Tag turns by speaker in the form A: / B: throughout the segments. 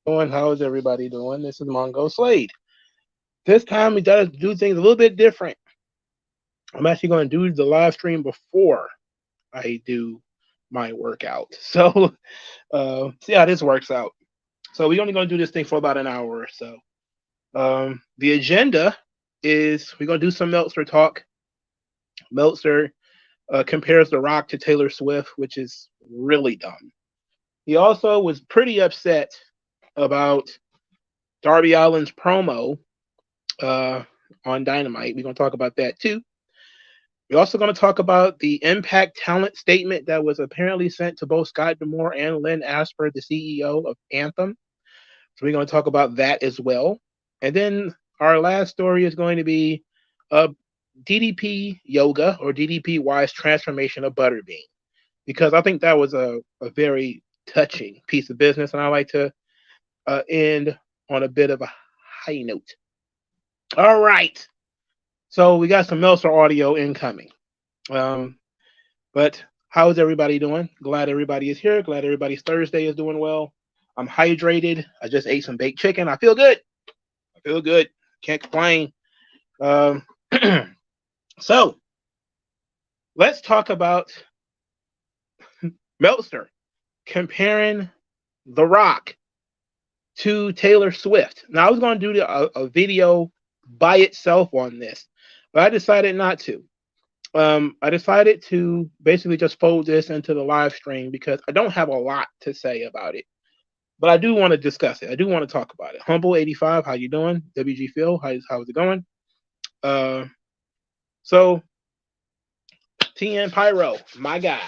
A: doing? How is everybody doing? This is MongoSlade. This time we got to do things a little bit different. I'm actually going to do the live stream before I do my workout. So, see how this works out. So we're only going to do this thing for about an hour or so. The agenda is we're going to do some Meltzer talk. Meltzer compares The Rock to Taylor Swift, which is really dumb. He also was pretty upset about Darby Allin's promo on Dynamite. We're going to talk about that too. We're also going to talk about the Impact talent statement that was apparently sent to both Scott D'Amore and Lynn Asper, the CEO of Anthem. So we're going to talk about that as well. And then our last story is going to be DDP Yoga or DDP Wise transformation of Butterbean, because I think that was a very touching piece of business, and I like to end on a bit of a high note. All right. So we got some Meltzer audio incoming. But how is everybody doing? Glad everybody is here. Glad everybody's Thursday is doing well. I'm hydrated. I just ate some baked chicken. I feel good. Can't complain. So let's talk about Meltzer comparing The Rock to Taylor Swift. Now, I was going to do a video by itself on this, but I decided not to. I decided to basically just fold this into the live stream because I don't have a lot to say about it, but I do want to discuss it. I do want to talk about it. Humble85, how you doing? WG Phil, how's it going? So TN Pyro, my guy,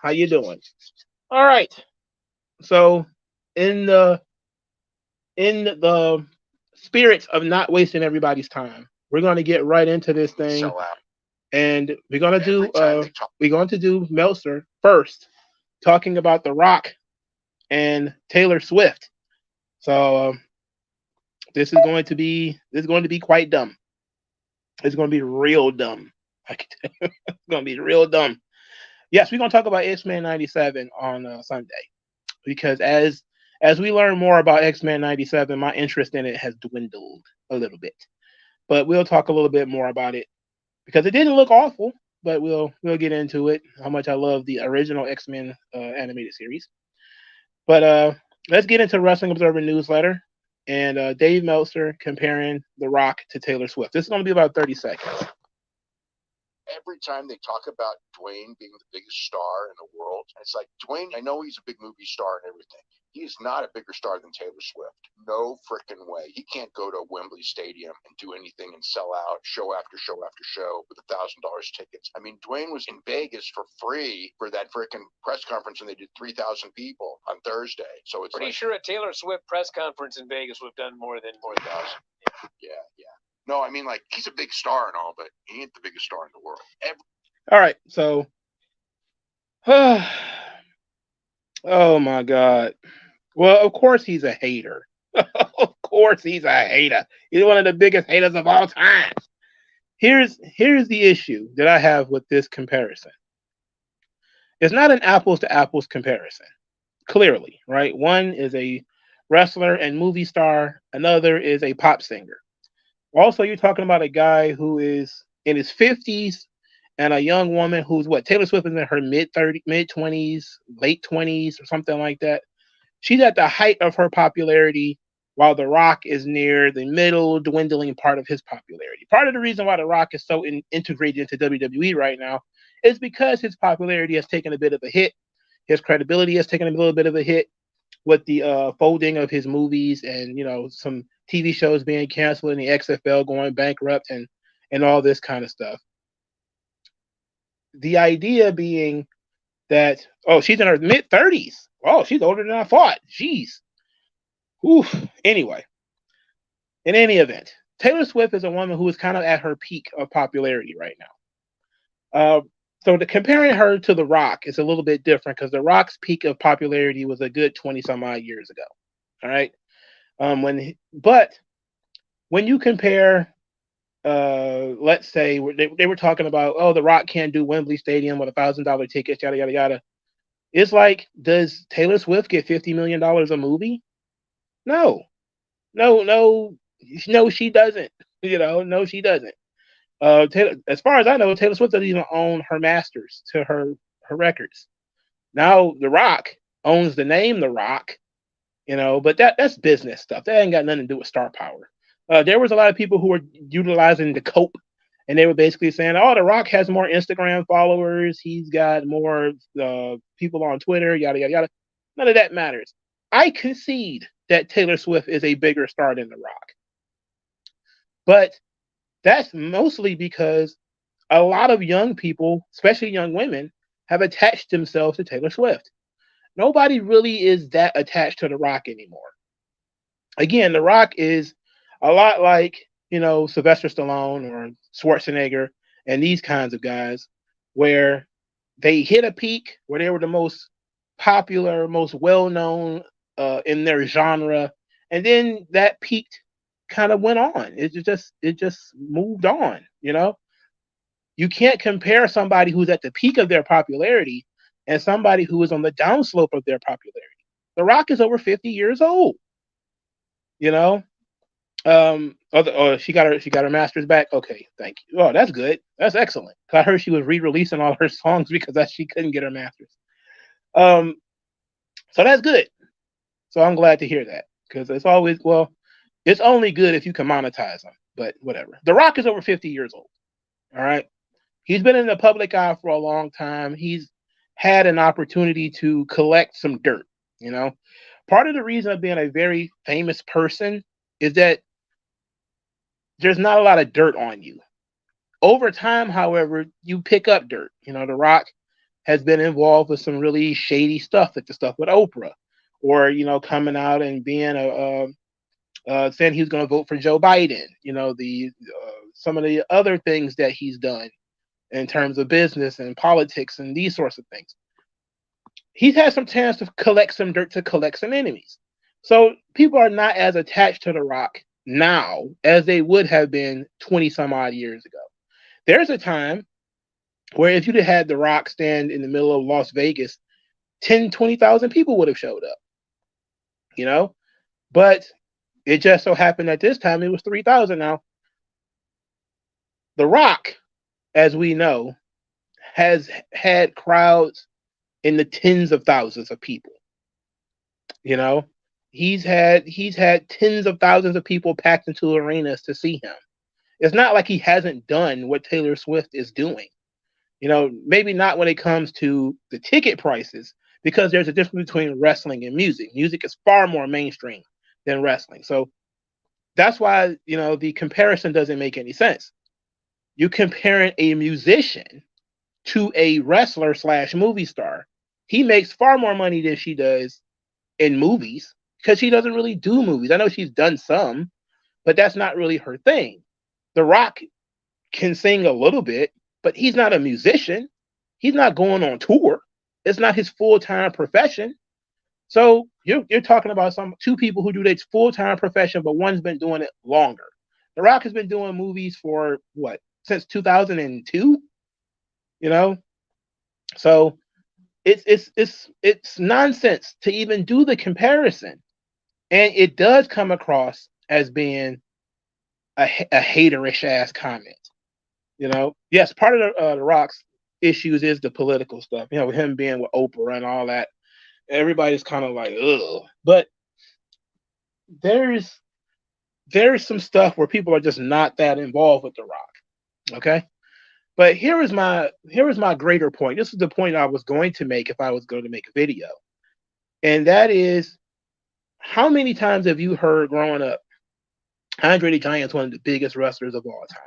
A: how you doing? All right. So in the spirits of not wasting everybody's time, we're going to get right into this thing, and we're going to do Meltzer first, talking about The Rock and Taylor Swift. So this is going to be quite dumb. It's going to be real dumb. It's going to be real dumb. Yes, we're going to talk about X-Men 97 on Sunday, because as we learn more about X-Men 97, my interest in it has dwindled a little bit. But we'll talk a little bit more about it because it didn't look awful, but we'll get into it, how much I love the original X-Men animated series. But let's get into Wrestling Observer Newsletter and Dave Meltzer comparing The Rock to Taylor Swift. This is going to be about 30 seconds.
B: Every time they talk about Dwayne being the biggest star in the world, it's like, Dwayne, I know he's a big movie star and everything. He's not a bigger star than Taylor Swift. No freaking way. He can't go to Wembley Stadium and do anything and sell out show after show after show with $1,000 tickets. I mean, Dwayne was in Vegas for free for that freaking press conference, and they did 3,000 people on Thursday. So it's
C: pretty sure a Taylor Swift press conference in Vegas would have done more than 1,000.
B: Yeah. No, I mean, like, he's a big star and all, but he ain't the biggest star in the world.
A: All right, so, oh my God. Well, of course he's a hater. Of course he's a hater. He's one of the biggest haters of all time. Here's the issue that I have with this comparison. It's not an apples to apples comparison, clearly, right? One is a wrestler and movie star. Another is a pop singer. Also, you're talking about a guy who is in his 50s and a young woman who's Taylor Swift is in her mid-20s, late 20s, or something like that. She's at the height of her popularity, while The Rock is near the middle, dwindling part of his popularity. Part of the reason why The Rock is so integrated into WWE right now is because his popularity has taken a bit of a hit. His credibility has taken a little bit of a hit with the folding of his movies and, some TV shows being canceled and the XFL going bankrupt and all this kind of stuff. The idea being that, she's in her mid-30s. Oh, she's older than I thought. Jeez. Oof. Anyway, in any event, Taylor Swift is a woman who is kind of at her peak of popularity right now. So comparing her to The Rock is a little bit different because The Rock's peak of popularity was a good 20-some-odd years ago. All right? But when you compare, let's say they were talking about, The Rock can't do Wembley Stadium with $1,000 tickets, yada, yada, yada. It's like, does Taylor Swift get $50 million a movie? No, no, no, no, she doesn't. No, she doesn't. As far as I know, Taylor Swift doesn't even own her masters to her records. Now, The Rock owns the name The Rock, but that's business stuff. That ain't got nothing to do with star power. There was a lot of people who were utilizing the cope, and they were basically saying, "Oh, The Rock has more Instagram followers. He's got more people on Twitter. Yada yada yada." None of that matters. I concede that Taylor Swift is a bigger star than The Rock, but that's mostly because a lot of young people, especially young women, have attached themselves to Taylor Swift. Nobody really is that attached to The Rock anymore. Again, The Rock is a lot like, Sylvester Stallone or Schwarzenegger and these kinds of guys, where they hit a peak where they were the most popular, most well known in their genre, and then that peak kind of went on. It just moved on. You can't compare somebody who's at the peak of their popularity and somebody who is on the downslope of their popularity. The Rock is over 50 years old. You know, she got her master's back. Okay, thank you. Oh, that's good. That's excellent. I heard she was re-releasing all her songs because she couldn't get her master's. Um, so that's good. So I'm glad to hear that, because it's only good if you can monetize them. But whatever. The Rock is over 50 years old. All right. He's been in the public eye for a long time. He's had an opportunity to collect some dirt. Part of the reason of being a very famous person is that there's not a lot of dirt on you. Over time, however, you pick up dirt. The Rock has been involved with some really shady stuff, like the stuff with Oprah, or coming out and being saying he was going to vote for Joe Biden. The some of the other things that he's done in terms of business and politics and these sorts of things. He's had some chance to collect some dirt, to collect some enemies. So people are not as attached to The Rock now as they would have been 20 some odd years ago. There's a time where if you'd have had The Rock stand in the middle of Las Vegas, 10, 20,000 people would have showed up, but it just so happened that this time it was 3,000. Now, The Rock, as we know, has had crowds in the tens of thousands of people. He's had tens of thousands of people packed into arenas to see him. It's not like he hasn't done what Taylor Swift is doing. Maybe not when it comes to the ticket prices, because there's a difference between wrestling and music. Music is far more mainstream than wrestling. So that's why, the comparison doesn't make any sense. You comparing a musician to a wrestler / movie star. He makes far more money than she does in movies, because she doesn't really do movies. I know she's done some, but that's not really her thing. The Rock can sing a little bit, but he's not a musician. He's not going on tour. It's not his full-time profession. So you're talking about two people who do their full-time profession, but one's been doing it longer. The Rock has been doing movies for what, since 2002? So it's nonsense to even do the comparison, and it does come across as being a haterish ass comment. Yes, part of the Rock's issues is the political stuff. With him being with Oprah and all that, everybody's kind of like, ugh. But there's some stuff where people are just not that involved with The Rock. Okay. But here is my greater point. This is the point I was going to make if I was going to make a video. And that is, how many times have you heard growing up, Andre the Giant's one of the biggest wrestlers of all time?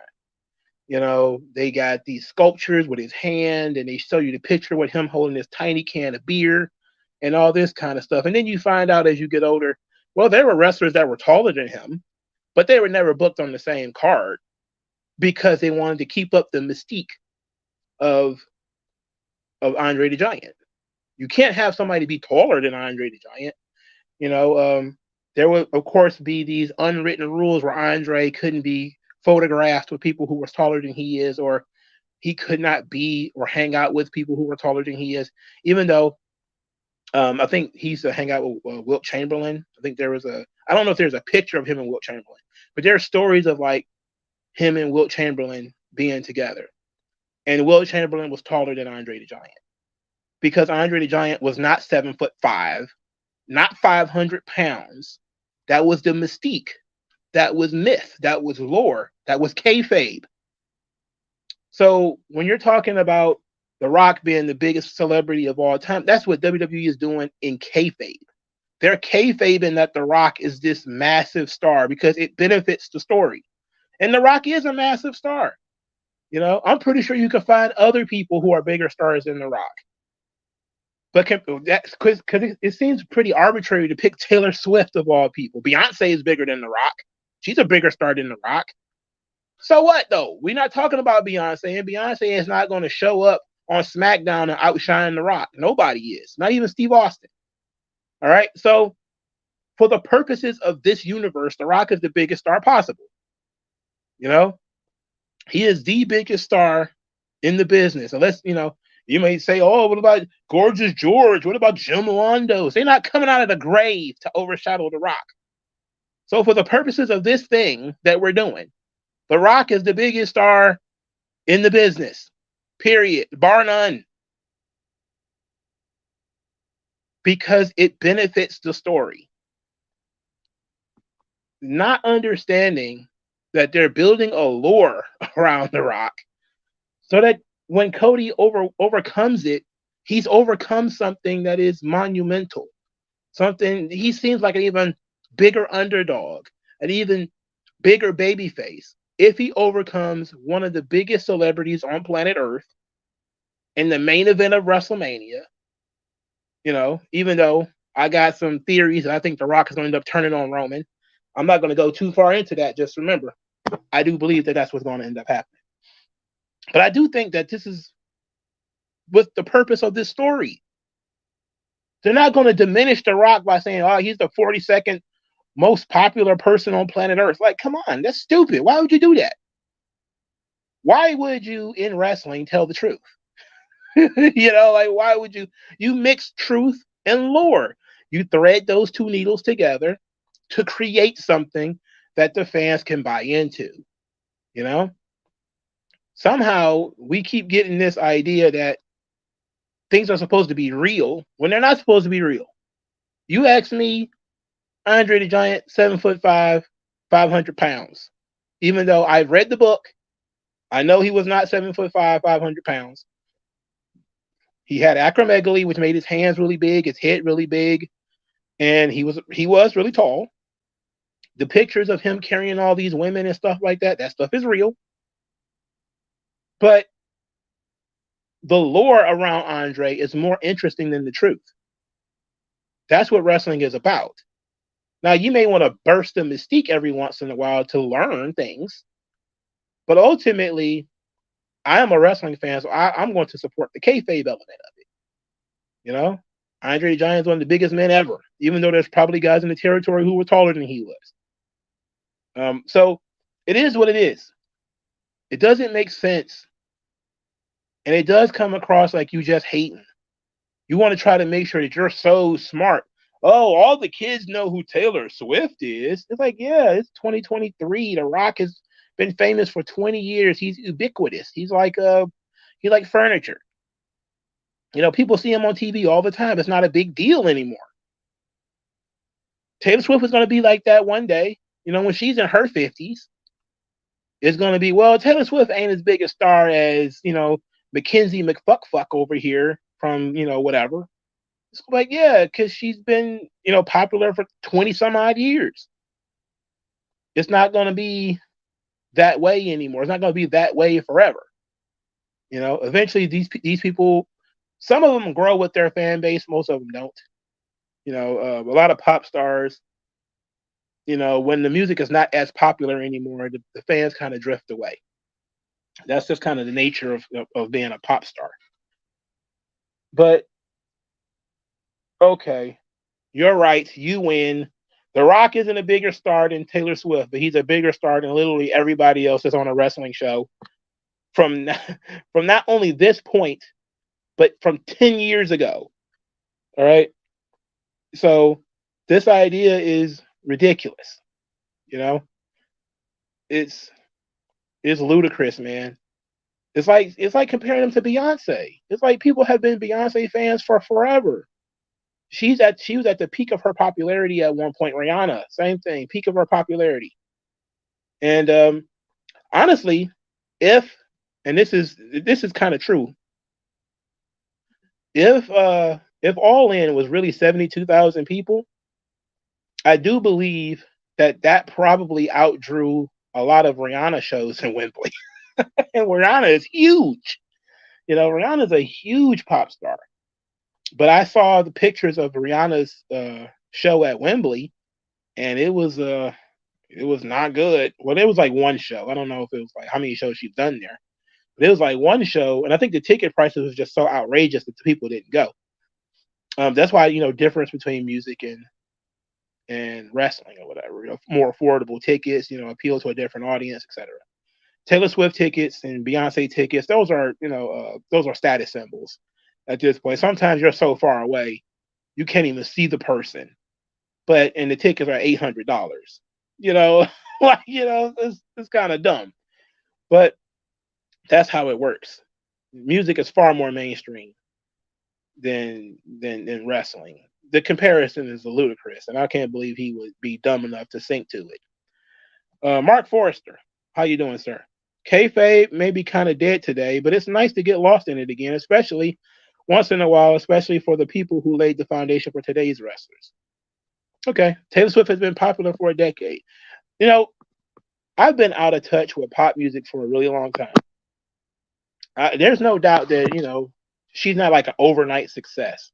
A: They got these sculptures with his hand, and they show you the picture with him holding this tiny can of beer and all this kind of stuff. And then you find out as you get older, well, there were wrestlers that were taller than him, but they were never booked on the same card, because they wanted to keep up the mystique of Andre the Giant. You can't have somebody be taller than Andre the Giant. There will, of course, be these unwritten rules where Andre couldn't be photographed with people who were taller than he is, or he could not be or hang out with people who were taller than he is, even though I think he used to hang out with Wilt Chamberlain. I think there was I don't know if there's a picture of him and Wilt Chamberlain, but there are stories of like him and Wilt Chamberlain being together. And Wilt Chamberlain was taller than Andre the Giant because Andre the Giant was not 7'5", not 500 pounds. That was the mystique. That was myth. That was lore. That was kayfabe. So when you're talking about The Rock being the biggest celebrity of all time, that's what WWE is doing in kayfabe. They're kayfabing that The Rock is this massive star because it benefits the story. And The Rock is a massive star. You know, I'm pretty sure you can find other people who are bigger stars than The Rock. But that's because it seems pretty arbitrary to pick Taylor Swift of all people. Beyonce is bigger than The Rock. She's a bigger star than The Rock. So what, though? We're not talking about Beyonce, and Beyonce is not going to show up on SmackDown and outshine The Rock. Nobody is. Not even Steve Austin. All right? So for the purposes of this universe, The Rock is the biggest star possible. You know? He is the biggest star in the business. Unless, you know, you may say, oh, what about Gorgeous George? What about Jim Londos? They're not coming out of the grave to overshadow The Rock. So for the purposes of this thing that we're doing, The Rock is the biggest star in the business, period, bar none. Because it benefits the story. Not understanding that they're building a lore around The Rock so that when Cody overcomes it, he's overcome something that is monumental. Something, he seems like an even bigger underdog, an even bigger babyface. If he overcomes one of the biggest celebrities on planet Earth in the main event of WrestleMania, you know, even though I got some theories that I think The Rock is going to end up turning on Roman, I'm not going to go too far into that. Just remember, I do believe that that's what's going to end up happening. But I do think that this is with the purpose of this story. They're not going to diminish The Rock by saying, oh, he's the 42nd most popular person on planet Earth. Like, come on, that's stupid. Why would you do that? Why would you, in wrestling, tell the truth? You know, like, why would you mix truth and lore? You thread those two needles together to create something that the fans can buy into, you know? Somehow we keep getting this idea that things are supposed to be real when they're not supposed to be real. You ask me, Andre the Giant, 7'5", 500 pounds. Even though I've read the book, I know he was not 7'5", 500 pounds. He had acromegaly, which made his hands really big, his head really big, and he was really tall. The pictures of him carrying all these women and stuff like that stuff is real. But the lore around Andre is more interesting than the truth. That's what wrestling is about. Now, you may want to burst the mystique every once in a while to learn things, but ultimately, I am a wrestling fan, so I'm going to support the kayfabe element of it. You know, Andre the Giant is one of the biggest men ever, even though there's probably guys in the territory who were taller than he was. So it is what it is. It doesn't make sense. And it does come across like you just hating. You want to try to make sure that you're so smart. Oh, all the kids know who Taylor Swift is. It's like, yeah, it's 2023. The Rock has been famous for 20 years. He's ubiquitous. He's like furniture. You know, people see him on TV all the time. It's not a big deal anymore. Taylor Swift is going to be like that one day. You know, when she's in her 50s, it's going to be, well, Taylor Swift ain't as big a star as, you know, Mackenzie McFuckfuck over here from, you know, whatever. It's like, yeah, because she's been, you know, popular for 20 some odd years. It's not going to be that way anymore. It's not going to be that way forever. You know, eventually these people, some of them grow with their fan base. Most of them don't. You know, a lot of pop stars, you know, when the music is not as popular anymore, the fans kind of drift away. That's just kind of the nature of being a pop star. But, okay, you're right. You win. The Rock isn't a bigger star than Taylor Swift, but he's a bigger star than literally everybody else that's on a wrestling show from not only this point, but from 10 years ago. All right? So this idea is ridiculous. You know, it's it's ludicrous, man. It's like comparing them to Beyonce. It's like people have been Beyonce fans for forever. She was at the peak of her popularity at one point. Rihanna, same thing, peak of her popularity. And honestly, if and this is kind of true, if Allin was really 72,000 people, I do believe that that probably outdrew a lot of Rihanna shows in Wembley. And Rihanna is huge. Rihanna's a huge pop star. But I saw the pictures of Rihanna's show at Wembley, and it was not good. Well, it was like one show. I don't know if it was like how many shows she's done there, but it was like one show, and I think the ticket prices was just so outrageous that the people didn't go. That's why difference between music and wrestling or whatever. More affordable tickets, appeal to a different audience, etc. Taylor Swift tickets and Beyonce tickets, those are status symbols at this point. Sometimes you're so far away you can't even see the person, and the tickets are $800. It's kind of dumb, but that's how it works. Music is far more mainstream than wrestling. The comparison is ludicrous, and I can't believe he would be dumb enough to sink to it. Mark Forrester, how you doing, sir? Kayfabe may be kind of dead today, but it's nice to get lost in it again, especially once in a while, especially for the people who laid the foundation for today's wrestlers. Okay, Taylor Swift has been popular for a decade. I've been out of touch with pop music for a really long time. There's no doubt that she's not like an overnight success.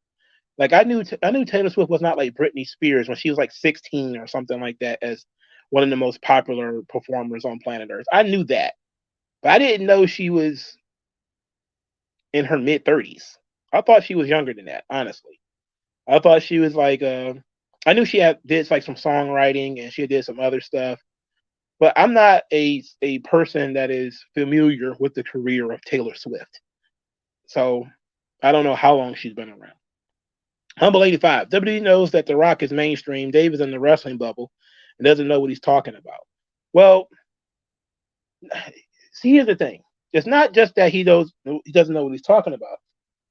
A: Like I knew Taylor Swift was not like Britney Spears when she was like 16 or something like that as one of the most popular performers on planet Earth. I knew that, but I didn't know she was in her mid 30s. I thought she was younger than that, honestly. I thought she was like I knew she did like some songwriting and she did some other stuff, but I'm not a person that is familiar with the career of Taylor Swift. So I don't know how long she's been around. Humble 85. WWE knows that The Rock is mainstream. Dave is in the wrestling bubble and doesn't know what he's talking about. Well, see, here's the thing. It's not just that he doesn't know what he's talking about.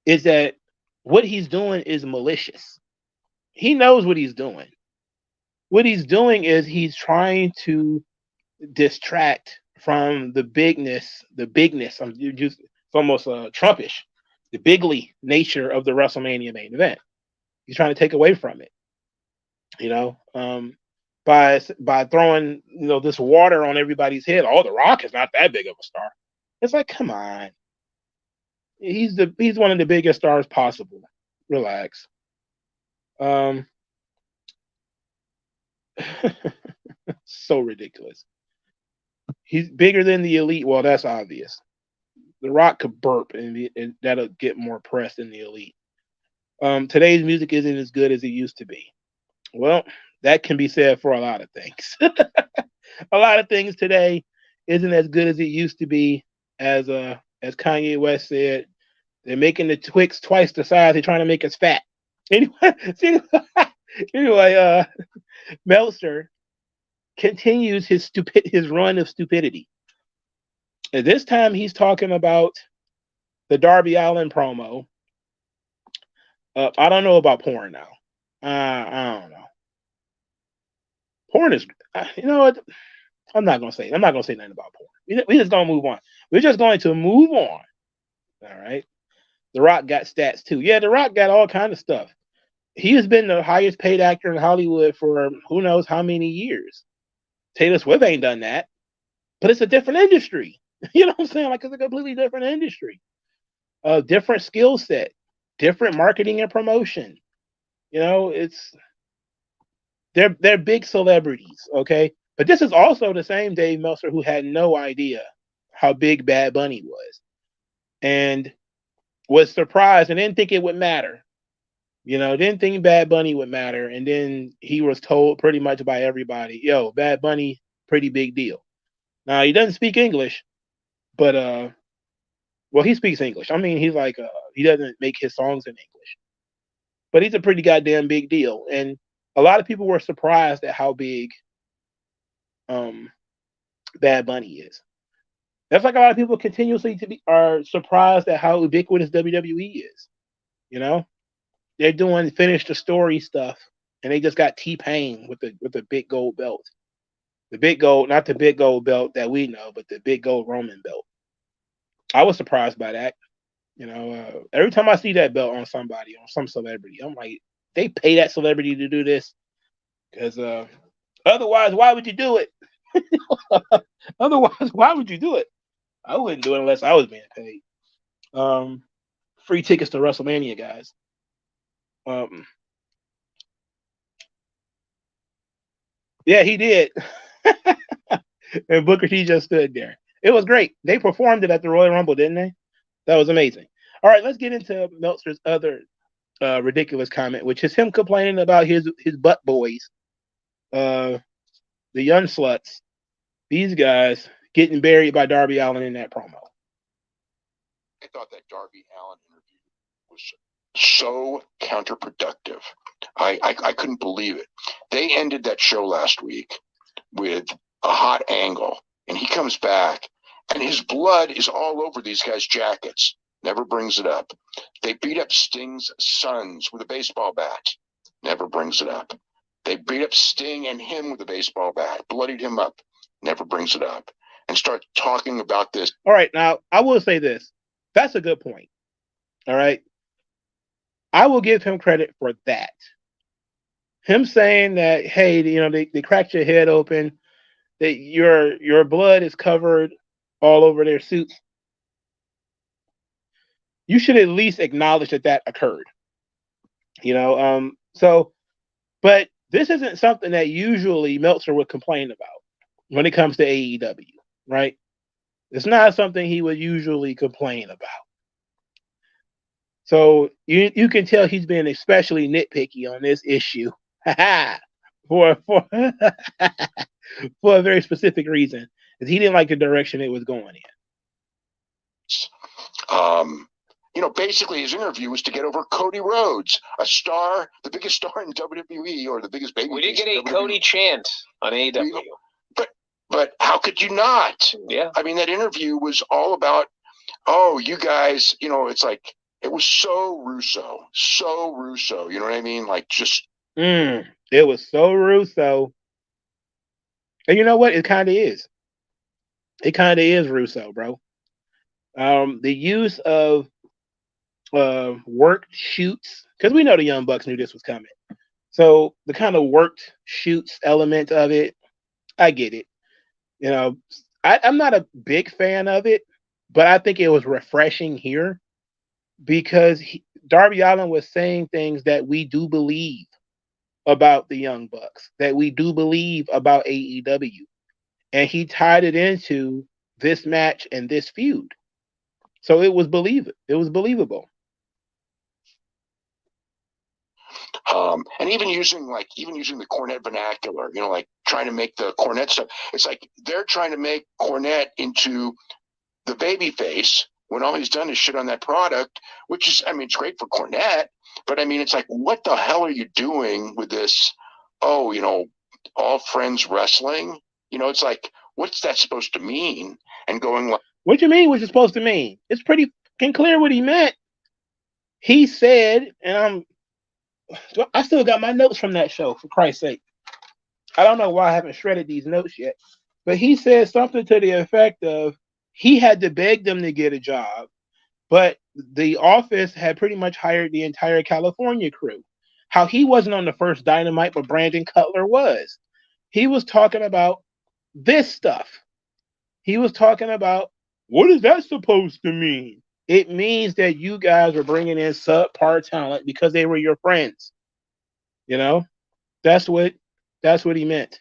A: It's that what he's doing is malicious. He knows what he's doing. What he's doing is he's trying to distract from the bigness. It's almost Trumpish, the bigly nature of the WrestleMania main event. He's trying to take away from it, by throwing this water on everybody's head. Oh, The Rock is not that big of a star. It's like, come on, he's one of the biggest stars possible. Relax. So ridiculous. He's bigger than the Elite. Well, that's obvious. The Rock could burp and that'll get more press than the Elite. Today's music isn't as good as it used to be. Well, that can be said for a lot of things. A lot of things today isn't as good as it used to be. As Kanye West said, they're making the Twix twice the size. They're trying to make us fat. Anyway, Meltzer continues his run of stupidity. And this time he's talking about the Darby Allin promo. I don't know about porn now. I don't know. Porn is, you know what? I'm not gonna say nothing about porn. We're just gonna move on. We're just going to move on. All right. The Rock got stats too. Yeah, The Rock got all kind of stuff. He has been the highest paid actor in Hollywood for who knows how many years. Taylor Swift ain't done that, but it's a different industry. You know what I'm saying? Like, it's a completely different industry, a different skill set, different marketing and promotion. They're big celebrities, okay? But this is also the same Dave Meltzer who had no idea how big Bad Bunny was, and was surprised and didn't think it would matter. Didn't think Bad Bunny would matter, and then he was told pretty much by everybody, "Yo, Bad Bunny, pretty big deal." Now he doesn't speak English, but well, he speaks English. I mean, he's like he doesn't make his songs in English, but he's a pretty goddamn big deal. And a lot of people were surprised at how big Bad Bunny is. That's like a lot of people continuously are surprised at how ubiquitous WWE is. You know, they're doing finish the story stuff, and they just got T-Pain with the big gold belt, the big gold, not the big gold belt that we know, but the big gold Roman belt. I was surprised by that. You know, every time I see that belt on somebody, on some celebrity, I'm like, they pay that celebrity to do this, because otherwise, why would you do it? Otherwise, why would you do it? I wouldn't do it unless I was being paid. Free tickets to WrestleMania, guys. Yeah, he did. And Booker T just stood there. It was great. They performed it at the Royal Rumble, didn't they? That was amazing. All right, let's get into Meltzer's other ridiculous comment, which is him complaining about his butt boys, the young sluts, these guys getting buried by Darby Allin in that promo.
B: I thought that Darby Allin interview was so counterproductive. I couldn't believe it. They ended that show last week with a hot angle, and he comes back, and his blood is all over these guys' jackets. Never brings it up. They beat up Sting's sons with a baseball bat. Never brings it up. They beat up Sting and him with a baseball bat, bloodied him up. Never brings it up. And start talking about this.
A: All right, now I will say this. That's a good point. All right. I will give him credit for that. Him saying that, hey, you know, they cracked your head open, that your blood is covered all over their suits. You should at least acknowledge that occurred. You know, but this isn't something that usually Meltzer would complain about when it comes to AEW, right? It's not something he would usually complain about. So you can tell he's been especially nitpicky on this issue for for a very specific reason, because he didn't like the direction it was going in.
B: You know, basically his interview was to get over Cody Rhodes, a star, the biggest star in WWE, or the biggest baby.
C: We did get a Cody chant on AEW.
B: But how could you not?
C: Yeah.
B: I mean, that interview was all about, oh, you guys, you know, it's like, it was so Russo, you know what I mean? Like, just.
A: It was so Russo. And you know what? It kind of is. It kind of is Russo, bro. The use of worked shoots, because we know the Young Bucks knew this was coming. So the kind of worked shoots element of it, I get it. You know, I'm not a big fan of it, but I think it was refreshing here, because Darby Allin was saying things that we do believe about the Young Bucks, that we do believe about AEW. And he tied it into this match and this feud. So it was believable. It was believable.
B: And even using the Cornette vernacular, you know, like trying to make the Cornette stuff. It's like they're trying to make Cornette into the baby face when all he's done is shit on that product, which is, I mean, it's great for Cornette, but I mean, it's like, what the hell are you doing with this? Oh, you know, all friends wrestling. You know, it's like, what's that supposed to mean? And going like,
A: what do you mean? What's it supposed to mean? It's pretty clear what he meant. He said, and I still got my notes from that show, for Christ's sake. I don't know why I haven't shredded these notes yet, but he said something to the effect of he had to beg them to get a job, but the office had pretty much hired the entire California crew. How he wasn't on the first Dynamite, but Brandon Cutler was. He was talking about this stuff. He was talking about, what is that supposed to mean? It means that you guys were bringing in subpar talent because they were your friends. You know, that's what he meant.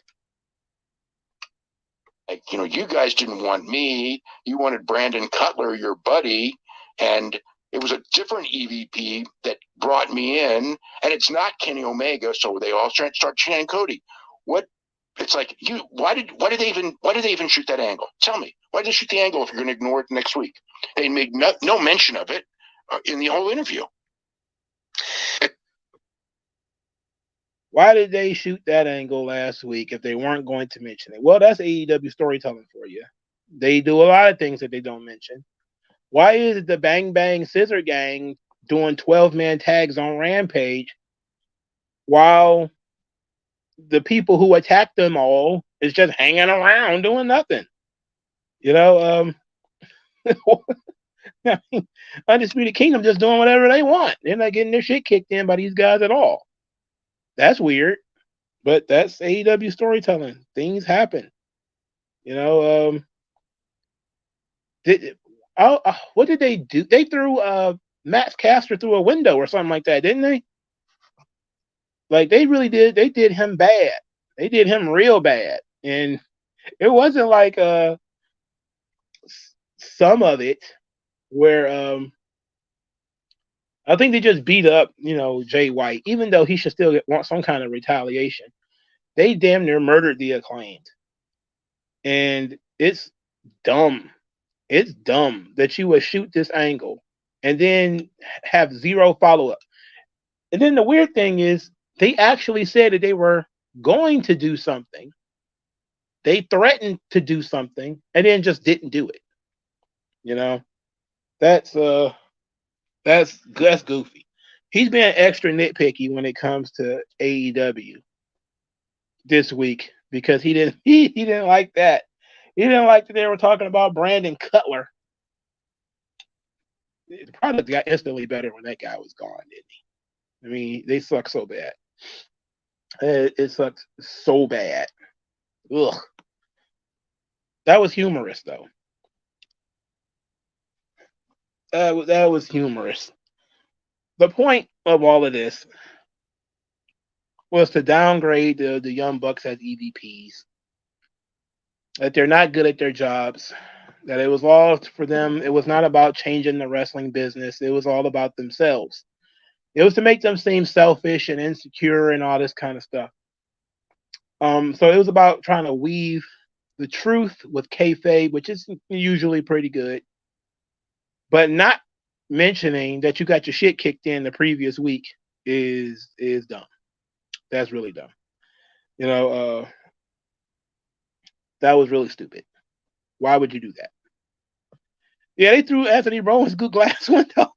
B: Like, you know, you guys didn't want me. You wanted Brandon Cutler, your buddy, and it was a different EVP that brought me in, and it's not Kenny Omega. So they all start chanting Cody. What? It's like, why did they even shoot that angle? Tell me, why did they shoot the angle if you're going to ignore it next week? They made no mention of it in the whole interview.
A: Why did they shoot that angle last week if they weren't going to mention it? Well, that's AEW storytelling for you. They do a lot of things that they don't mention. Why is the Bang Bang Scissor Gang doing 12-man tags on Rampage while the people who attacked them all is just hanging around doing nothing? You know, I mean, Undisputed Kingdom just doing whatever they want. They're not getting their shit kicked in by these guys at all. That's weird, but that's AEW storytelling. Things happen. You know, what did they do? They threw Max Caster through a window or something like that, didn't they? Like they really did. They did him bad. They did him real bad, and it wasn't like some of it where I think they just beat up, Jay White, even though he should still want some kind of retaliation. They damn near murdered the Acclaimed, and it's dumb. It's dumb that you would shoot this angle and then have zero follow up. And then the weird thing is, they actually said that they were going to do something. They threatened to do something and then just didn't do it. That's goofy. He's being extra nitpicky when it comes to AEW this week because he didn't like that. He didn't like that they were talking about Brandon Cutler. The product got instantly better when that guy was gone, didn't he? I mean, they suck so bad. It sucked so bad. Ugh. That was humorous, though. That was humorous. The point of all of this was to downgrade the Young Bucks as EVPs. That they're not good at their jobs. That it was all for them. It was not about changing the wrestling business. It was all about themselves. It was to make them seem selfish and insecure and all this kind of stuff. So it was about trying to weave the truth with kayfabe, which is usually pretty good, but not mentioning that you got your shit kicked in the previous week is dumb. That's really dumb. That was really stupid. Why would you do that? Yeah, they threw Anthony Rowan's good glass window.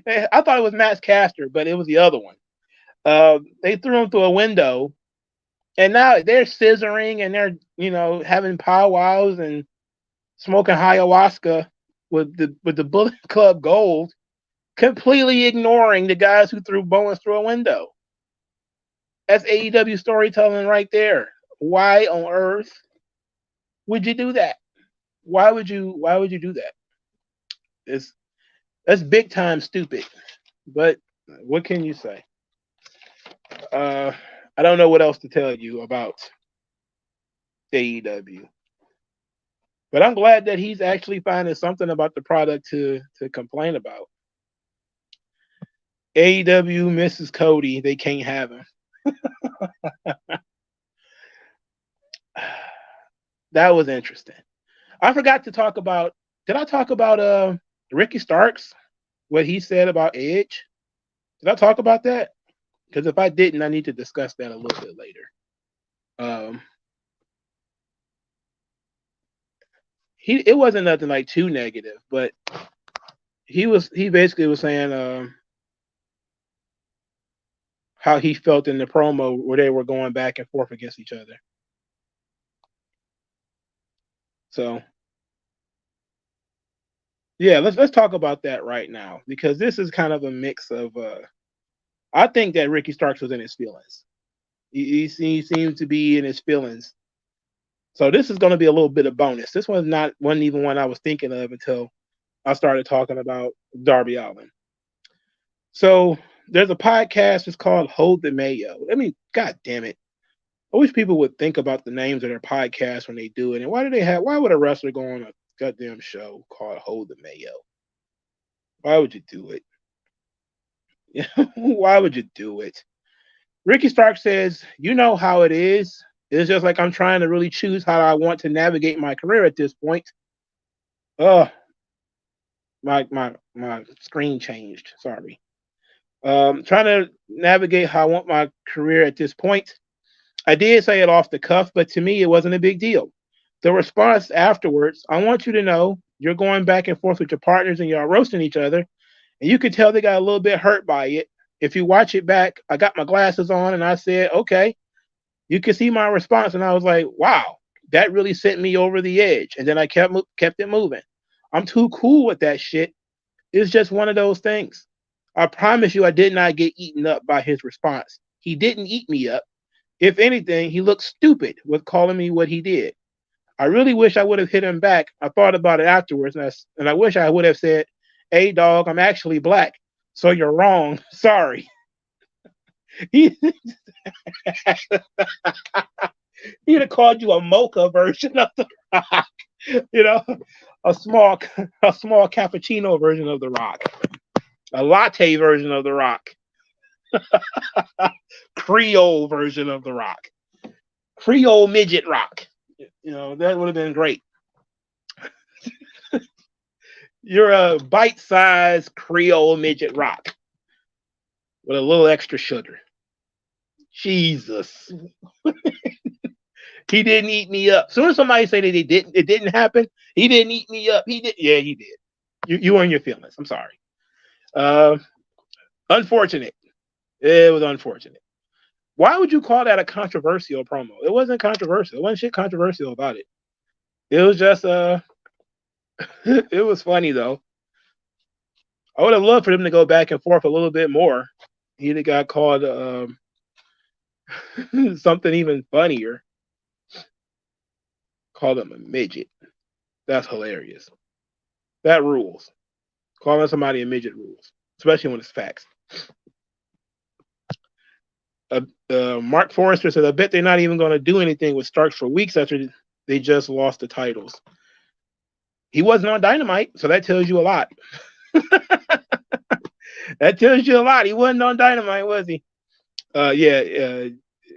A: I thought it was Max Caster, but it was the other one. They threw him through a window, and now they're scissoring and they're having powwows and smoking ayahuasca with the Bullet Club Gold, completely ignoring the guys who threw Bowens through a window. That's AEW storytelling right there. Why on earth would you do that? Why would you do that? That's big time stupid. But what can you say? I don't know what else to tell you about AEW. But I'm glad that he's actually finding something about the product to complain about. AEW misses Cody. They can't have him. That was interesting. I forgot to talk about. Did I talk about Ricky Starks? What he said about Edge? Did I talk about that? Because if I didn't, I need to discuss that a little bit later. It wasn't nothing like too negative, but he basically was saying how he felt in the promo where they were going back and forth against each other. So yeah, let's talk about that right now, because this is kind of a mix of I think that Ricky Starks was in his feelings. He seemed to be in his feelings. So this is going to be a little bit of bonus. This wasn't even one I was thinking of until I started talking about Darby Allin. So there's a podcast. It's called Hold the Mayo. I mean, God damn it. I wish people would think about the names of their podcasts when they do it. And why would a wrestler go on a goddamn show called Hold the Mayo? Why would you do it? Why would you do it? Ricky Stark says, you know how it is. It's just like I'm trying to really choose how I want to navigate my career at this point. My screen changed. Sorry. Trying to navigate how I want my career at this point. I did say it off the cuff, but to me, it wasn't a big deal. The response afterwards, I want you to know you're going back and forth with your partners and y'all roasting each other. And you could tell they got a little bit hurt by it. If you watch it back, I got my glasses on and I said, okay. You could see my response, and I was like, wow, that really sent me over the edge. And then I kept it moving. I'm too cool with that shit. It's just one of those things. I promise you, I did not get eaten up by his response. He didn't eat me up. If anything, he looked stupid with calling me what he did. I really wish I would have hit him back. I thought about it afterwards, and I wish I would have said, hey, dog, I'm actually black. So you're wrong. Sorry. He, he'd have called you a mocha version of the rock. You know, a small cappuccino version of the rock. A latte version of the rock. Creole version of the rock. Creole midget rock. You know, that would have been great. You're a bite-sized Creole midget rock with a little extra sugar. Jesus. He didn't eat me up. As soon as somebody say that it didn't happen, he didn't eat me up. He did. Yeah, he did. You were in your feelings. I'm sorry. Unfortunate. It was unfortunate. Why would you call that a controversial promo? It wasn't controversial. It wasn't shit controversial about it. It was just it was funny though. I would have loved for them to go back and forth a little bit more. He'd have got called something even funnier. Called him a midget. That's hilarious. That rules. Calling somebody a midget rules, especially when it's facts. Mark Forrester said, I bet they're not even going to do anything with Starks for weeks after they just lost the titles. He wasn't on Dynamite, so that tells you a lot. That tells you a lot. He wasn't on Dynamite, was he?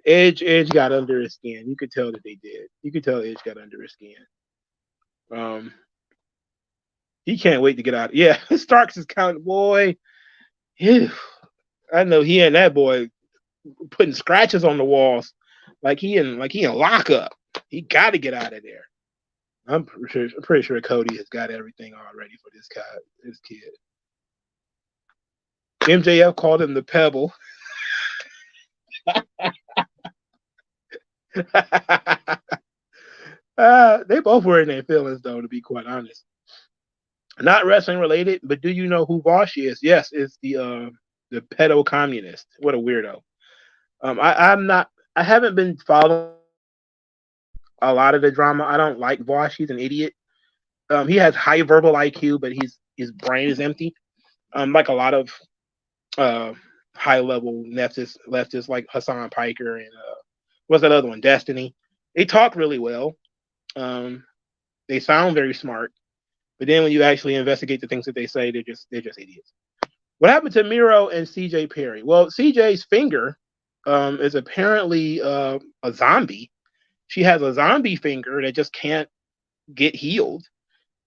A: Edge got under his skin. You could tell that they did. You could tell Edge got under his skin. He can't wait to get out. Yeah, Starks is counting, boy. I know he and that boy putting scratches on the walls like he in lockup. He got to get out of there. I'm pretty sure Cody has got everything all ready for this kid. MJF called him the Pebble. They both were in their feelings, though, to be quite honest. Not wrestling related, but do you know who Vosh is? Yes, it's the pedo communist. What a weirdo. I haven't been following a lot of the drama. I don't like Vosh. He's an idiot. He has high verbal IQ, but his brain is empty. Like a lot of high level leftists like Hassan Piker and what's that other one? Destiny. They talk really well. They sound very smart, but then when you actually investigate the things that they say, they're just idiots. What happened to Miro and CJ Perry? Well, CJ's finger is apparently a zombie. She has a zombie finger that just can't get healed.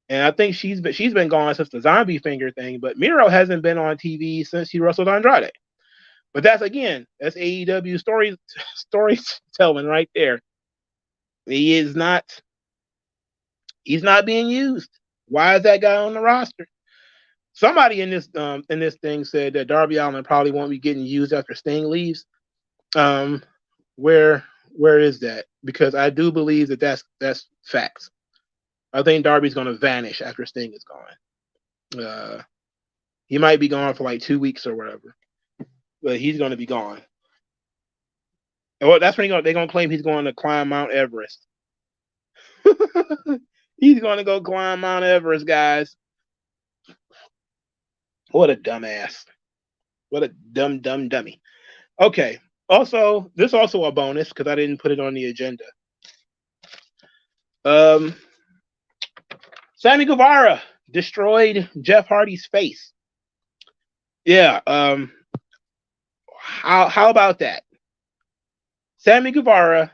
A: And I think she's been gone since the zombie finger thing, but Miro hasn't been on TV since he wrestled Andrade. But that's AEW storytelling right there. He's not being used. Why is that guy on the roster? Somebody in this thing said that Darby Allin probably won't be getting used after Sting leaves. Where is that? Because I do believe that's facts. I think Darby's going to vanish after Sting is gone. He might be gone for like 2 weeks or whatever, but he's going to be gone. Well, that's when they're going to claim he's going to climb Mount Everest. He's going to go climb Mount Everest, guys. What a dumbass. What a dummy. Okay. Also, this is also a bonus because I didn't put it on the agenda. Sammy Guevara destroyed Jeff Hardy's face. Yeah. How about that? Sammy Guevara,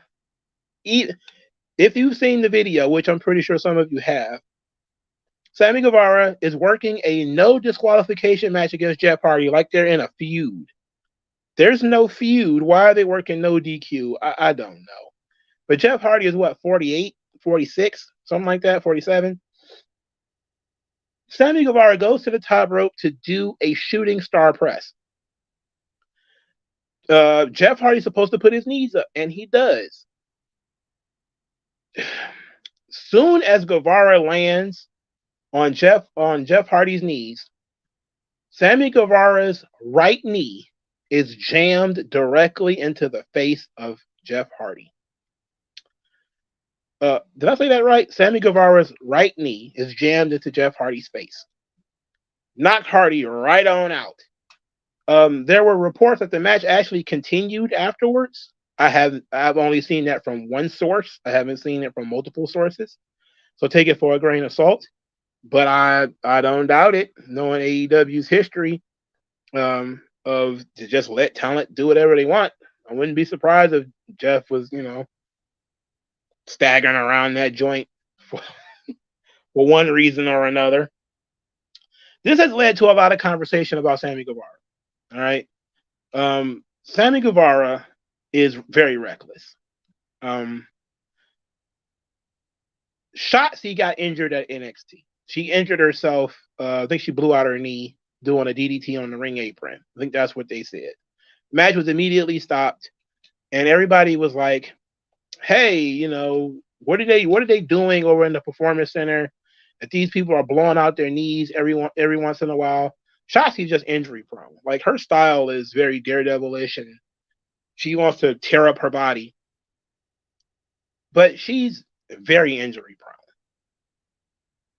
A: if you've seen the video, which I'm pretty sure some of you have, Sammy Guevara is working a no disqualification match against Jeff Hardy like they're in a feud. There's no feud. Why are they working no DQ? I don't know. But Jeff Hardy is what, 48, 46, something like that, 47? Sammy Guevara goes to the top rope to do a shooting star press. Jeff Hardy's supposed to put his knees up, and he does. Soon as Guevara lands on Jeff Hardy's knees, Sammy Guevara's right knee is jammed directly into the face of Jeff Hardy. Did I say that right? Sammy Guevara's right knee is jammed into Jeff Hardy's face. Knocked Hardy right on out. There were reports that the match actually continued afterwards. I've only seen that from one source. I haven't seen it from multiple sources. So take it for a grain of salt. But I don't doubt it, knowing AEW's history of to just let talent do whatever they want. I wouldn't be surprised if Jeff was, staggering around that joint for one reason or another. This has led to a lot of conversation about Sammy Guevara. All right. Sammy Guevara is very reckless. Shotzi got injured at NXT. She injured herself. I think she blew out her knee doing a DDT on the ring apron. I think that's what they said. Match was immediately stopped, and everybody was like, "Hey, what are they doing over in the Performance Center? That these people are blowing out their knees every once in a while." Shotzi's just injury prone. Like, her style is very daredevilish, and she wants to tear up her body, but she's very injury prone.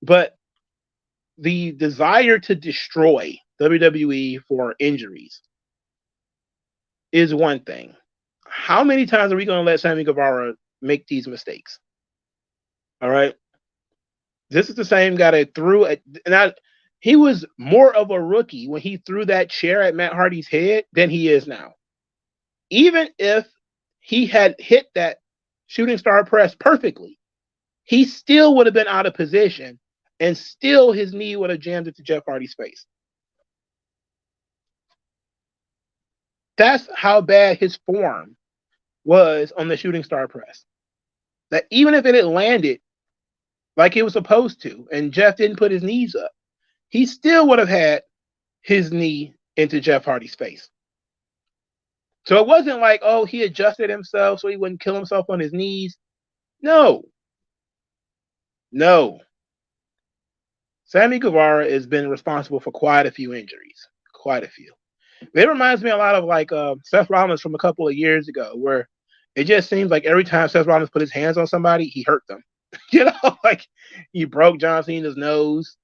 A: But the desire to destroy WWE for injuries is one thing. How many times are we going to let Sammy Guevara make these mistakes? All right. This is the same guy that threw it. He was more of a rookie when he threw that chair at Matt Hardy's head than he is now. Even if he had hit that shooting star press perfectly, he still would have been out of position, and still his knee would have jammed into Jeff Hardy's face. That's how bad his form was on the shooting star press. That even if it had landed like it was supposed to, and Jeff didn't put his knees up, he still would have had his knee into Jeff Hardy's face. So it wasn't like, oh, he adjusted himself so he wouldn't kill himself on his knees. No. Sammy Guevara has been responsible for quite a few injuries. Quite a few. It reminds me a lot of like Seth Rollins from a couple of years ago, where it just seems like every time Seth Rollins put his hands on somebody, he hurt them. Like he broke John Cena's nose.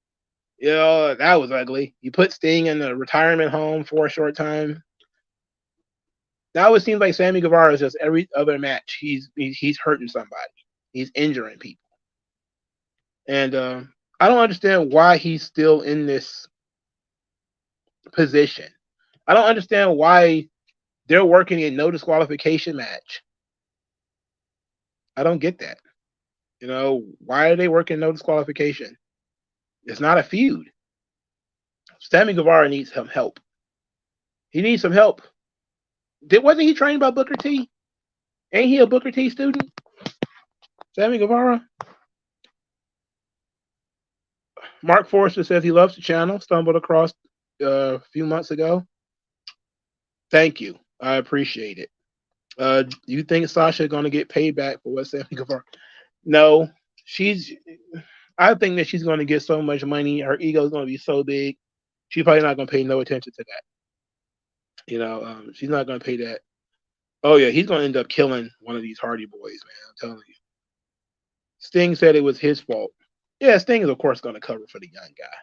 A: That was ugly. You put Sting in the retirement home for a short time. Now it seems like Sammy Guevara is just every other match he's hurting somebody. He's injuring people. And I don't understand why he's still in this position. I don't understand why they're working a no disqualification match. I don't get that. Why are they working no disqualification? It's not a feud. Sammy Guevara needs some help. He needs some help. Wasn't he trained by Booker T? Ain't he a Booker T student? Sammy Guevara? Mark Forster says he loves the channel. Stumbled across a few months ago. Thank you. I appreciate it. You think Sasha going to get paid back for what Sammy Guevara? No. I think that she's going to get so much money. Her ego is going to be so big. She's probably not going to pay no attention to that. She's not going to pay that. Oh, yeah, he's going to end up killing one of these Hardy boys, man. I'm telling you. Sting said it was his fault. Yeah, Sting is, of course, going to cover for the young guy.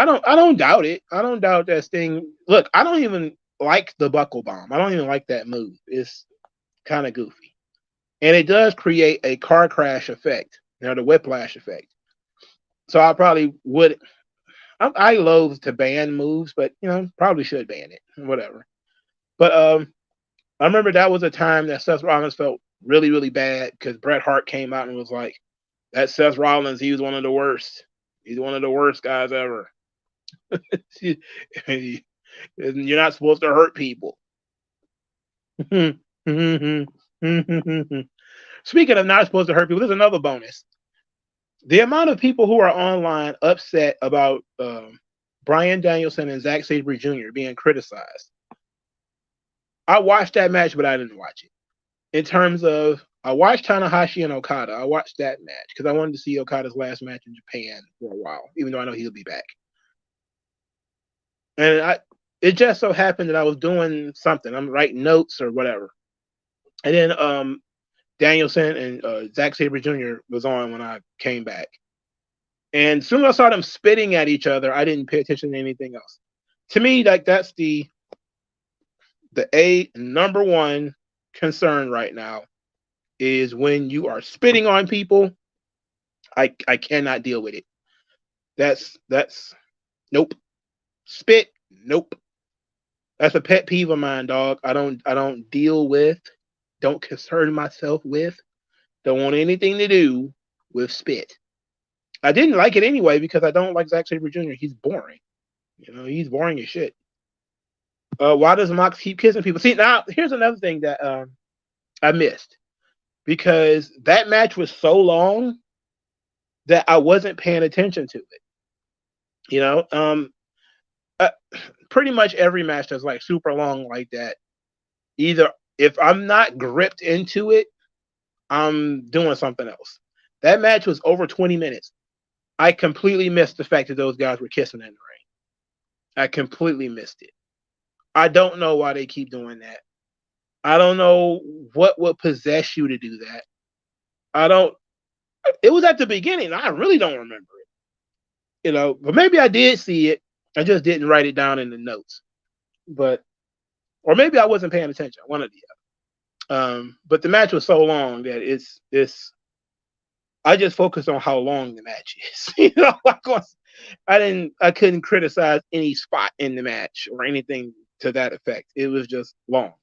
A: I don't doubt it. I don't doubt that Sting. Look, I don't even like the buckle bomb. I don't even like that move. It's kind of goofy. And it does create a car crash effect, the whiplash effect. So I probably would. I loathe to ban moves, but probably should ban it. Whatever. But I remember that was a time that Seth Rollins felt really, really bad because Bret Hart came out and was like, "That Seth Rollins, he was one of the worst." He's one of the worst guys ever. You're not supposed to hurt people. Speaking of not supposed to hurt people, there's another bonus. The amount of people who are online upset about Bryan Danielson and Zack Sabre Jr. being criticized. I watched that match, but I didn't watch it. In terms of, I watched Tanahashi and Okada. I watched that match because I wanted to see Okada's last match in Japan for a while, even though I know he'll be back. And it just so happened that I was doing something. I'm writing notes or whatever. And then Danielson and Zack Sabre Jr. was on when I came back. And as soon as I saw them spitting at each other, I didn't pay attention to anything else. To me, like that's the number one concern right now is when you are spitting on people. I cannot deal with it. That's nope. Spit, nope. That's a pet peeve of mine, dog. I don't deal with, don't concern myself with, don't want anything to do with spit. I didn't like it anyway because I don't like Zack Sabre Jr. He's boring. You know, he's boring as shit. Why does Mox keep kissing people? See, now here's another thing that I missed because that match was so long that I wasn't paying attention to it. You know, pretty much every match that's like super long like that, either if I'm not gripped into it, I'm doing something else. That match was over 20 minutes. I completely missed the fact that those guys were kissing in the ring. I completely missed it. I don't know why they keep doing that. I don't know what would possess you to do that. It was at the beginning. I really don't remember it. You know, but maybe I did see it. I just didn't write it down in the notes. Or maybe I wasn't paying attention. One or the other. But the match was so long that it's I just focused on how long the match is. You know, I couldn't criticize any spot in the match or anything to that effect. It was just long.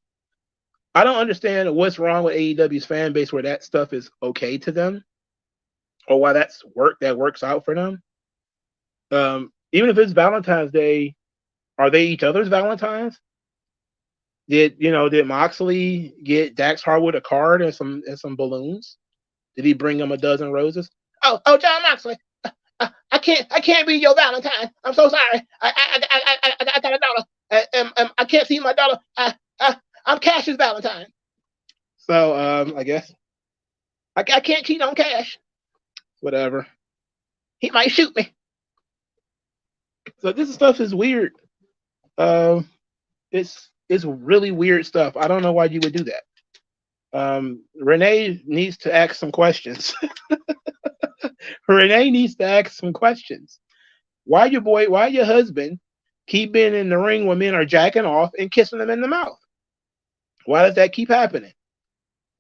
A: I don't understand what's wrong with AEW's fan base where that stuff is okay to them, or why that works out for them. Even if it's Valentine's Day, are they each other's Valentines? Did Moxley get Dax Harwood a card and some balloons? Did he bring him a dozen roses? Oh, John Moxley, I can't be your Valentine. I'm so sorry. I got a daughter. I can't see my daughter. I'm Cash's Valentine. So I guess I can't cheat on Cash. Whatever. He might shoot me. So this stuff is weird. It's really weird stuff. I don't know why you would do that. Renee needs to ask some questions. Renee needs to ask some questions. Why your husband keep being in the ring when men are jacking off and kissing them in the mouth? Why does that keep happening?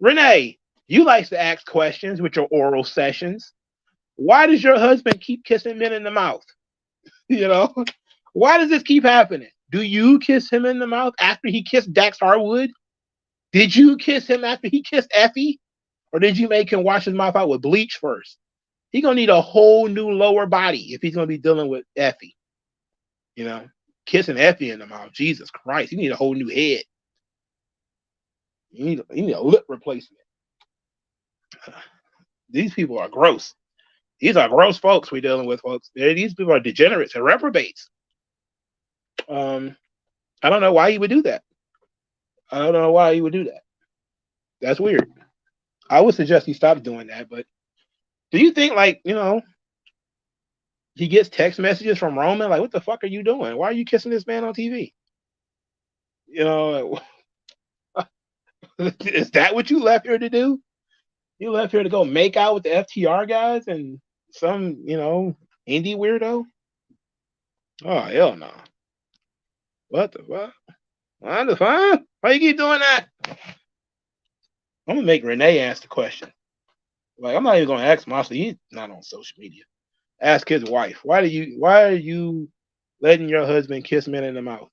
A: Renee, you like to ask questions with your oral sessions. Why does your husband keep kissing men in the mouth? You know, why does this keep happening? Do you kiss him in the mouth after he kissed Dax Harwood? Did you kiss him after he kissed Effie? Or did you make him wash his mouth out with bleach first? He's going to need a whole new lower body if he's going to be dealing with Effie. You know, kissing Effie in the mouth. Jesus Christ. You need a whole new head. You need a lip replacement. These people are gross. These are gross folks we're dealing with, folks. These people are degenerates and reprobates. I don't know why you would do that. I don't know why you would do that. That's weird. I would suggest he stops doing that, but do you think, like, you know, he gets text messages from Roman, like, what the fuck are you doing? Why are you kissing this man on TV? You know, is that what you left here to do? You left here to go make out with the FTR guys and some, you know, indie weirdo? Oh, hell no. What the fuck? What the fuck? Why you keep doing that? I'm gonna make Renee ask the question. Like, I'm not even gonna ask Moxley. He's not on social media. Ask his wife. Why are you letting your husband kiss men in the mouth?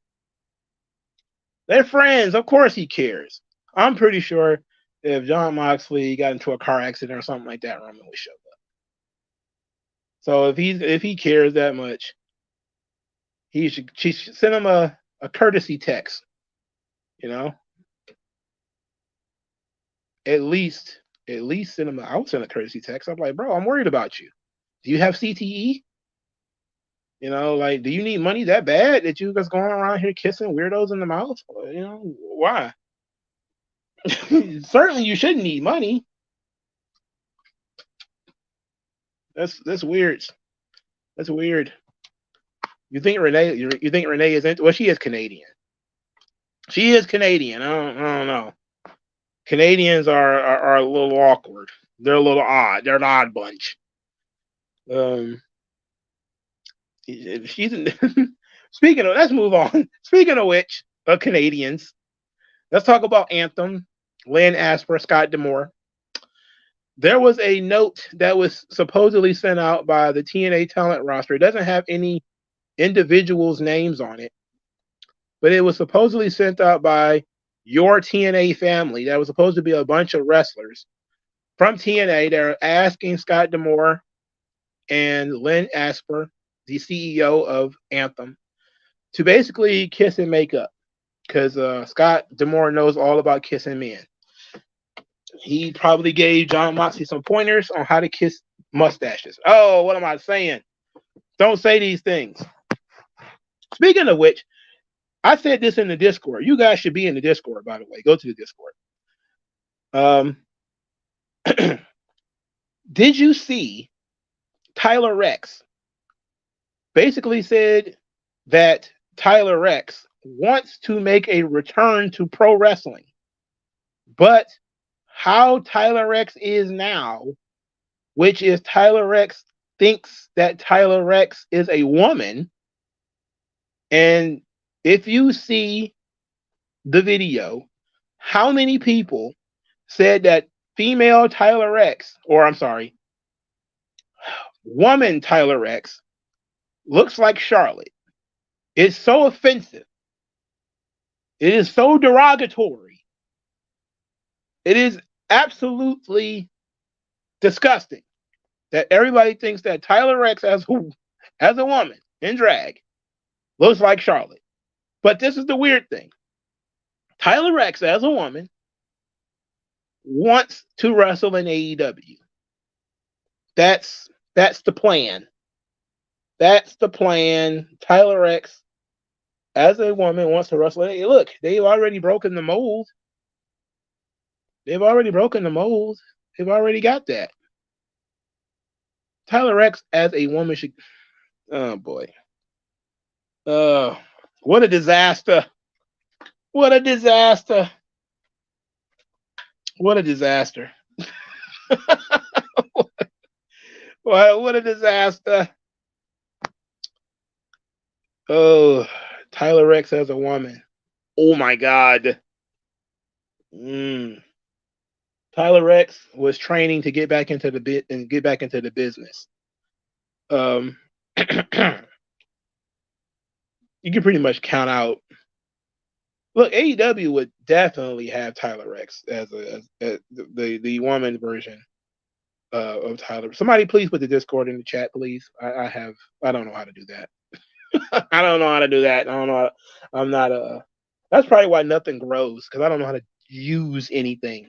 A: They're friends. Of course he cares. I'm pretty sure if John Moxley got into a car accident or something like that, Roman would show up. So if he cares that much, she should send him a courtesy text. You know, at least send him. I would send a courtesy text. I'm like, bro, I'm worried about you. Do you have CTE? You know, like, do you need money that bad that you just going around here kissing weirdos in the mouth? You know, why? Certainly, you shouldn't need money. That's weird. That's weird. You think Renee? You think Renee is into? Well, she is Canadian. She is Canadian. I don't know. Canadians are a little awkward. They're a little odd. They're an odd bunch. Um, she's in, speaking of. Let's move on. Speaking of which, Canadians. Let's talk about Anthem. Lynn Asper, Scott Demore. There was a note that was supposedly sent out by the TNA talent roster. It doesn't have any individuals' names on it, but it was supposedly sent out by your TNA family. That was supposed to be a bunch of wrestlers from TNA. They're asking Scott Demore and Lynn Asper, the CEO of Anthem, to basically kiss and make up, because Scott Demore knows all about kissing men. He probably gave John Moxley some pointers on how to kiss mustaches. Oh, what am I saying? Don't say these things. Speaking of which, I said this in the Discord. You guys should be in the Discord, by the way. Go to the Discord. Did you see Tyler Rex basically said that Tyler Rex wants to make a return to pro wrestling, but how Tyler Rex is now, which is Tyler Rex thinks that Tyler Rex is a woman. And if you see the video, how many people said that female Tyler Rex, or I'm sorry, woman Tyler Rex looks like Charlotte? It's so offensive. It is so derogatory. It is absolutely disgusting that everybody thinks that Tyler Rex as a woman in drag looks like Charlotte. But this is the weird thing. Tyler Rex as a woman wants to wrestle in AEW. That's the plan. That's the plan. Tyler Rex as a woman wants to wrestle. Look, they've already broken the mold. They've already broken the mold. They've already got that. Tyler Rex as a woman should. Oh boy. What a disaster. What a disaster. What a disaster. What a disaster. Oh, Tyler Rex as a woman. Oh my God. Tyler Rex was training to get back into the business. You can pretty much count out. Look, AEW would definitely have Tyler Rex as the woman version of Tyler. Somebody please put the Discord in the chat, please. I don't know how to do that. I don't know how to do that. I don't know. I'm not That's probably why nothing grows, because I don't know how to use anything.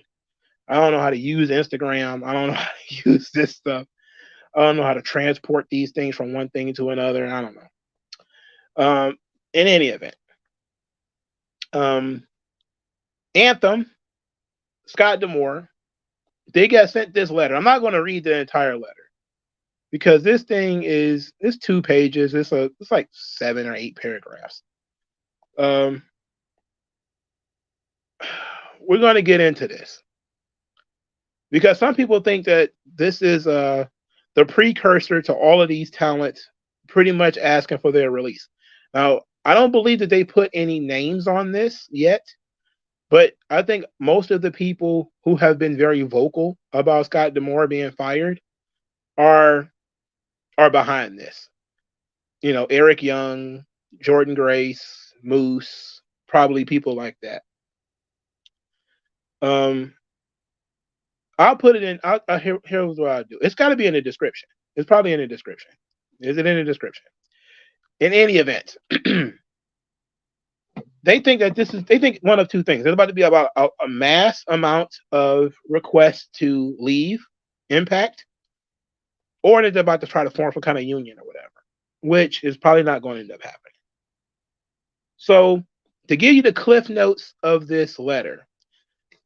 A: I don't know how to use Instagram. I don't know how to use this stuff. I don't know how to transport these things from one thing to another. I don't know. In any event, Anthem, Scott Demore, they got sent this letter. I'm not going to read the entire letter because this thing it's 2 pages. It's like 7 or 8 paragraphs. We're going to get into this because some people think that this is the precursor to all of these talents pretty much asking for their release. Now, I don't believe that they put any names on this yet, but I think most of the people who have been very vocal about Scott Demore being fired are behind this. You know, Eric Young, Jordan Grace, Moose, probably people like that. I'll put it in. Here's what I'll do. It's got to be in the description. It's probably in the description. Is it in the description? In any event, they think that they think one of two things. There's about to be about a mass amount of requests to leave Impact, or they're about to try to form some kind of union or whatever, which is probably not going to end up happening. So, to give you the cliff notes of this letter,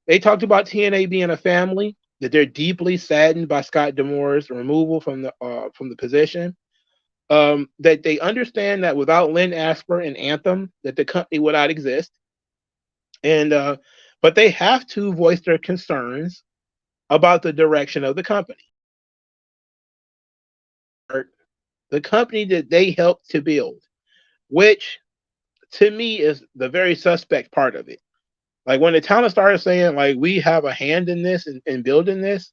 A: they talked about TNA being a family, that they're deeply saddened by Scott D'Amore's removal from the position, that they understand that without Lynn Asper and Anthem, that the company would not exist, and but they have to voice their concerns about the direction of the company. The company that they helped to build, which to me is the very suspect part of it. Like when the talent started saying, like, we have a hand in this and building this,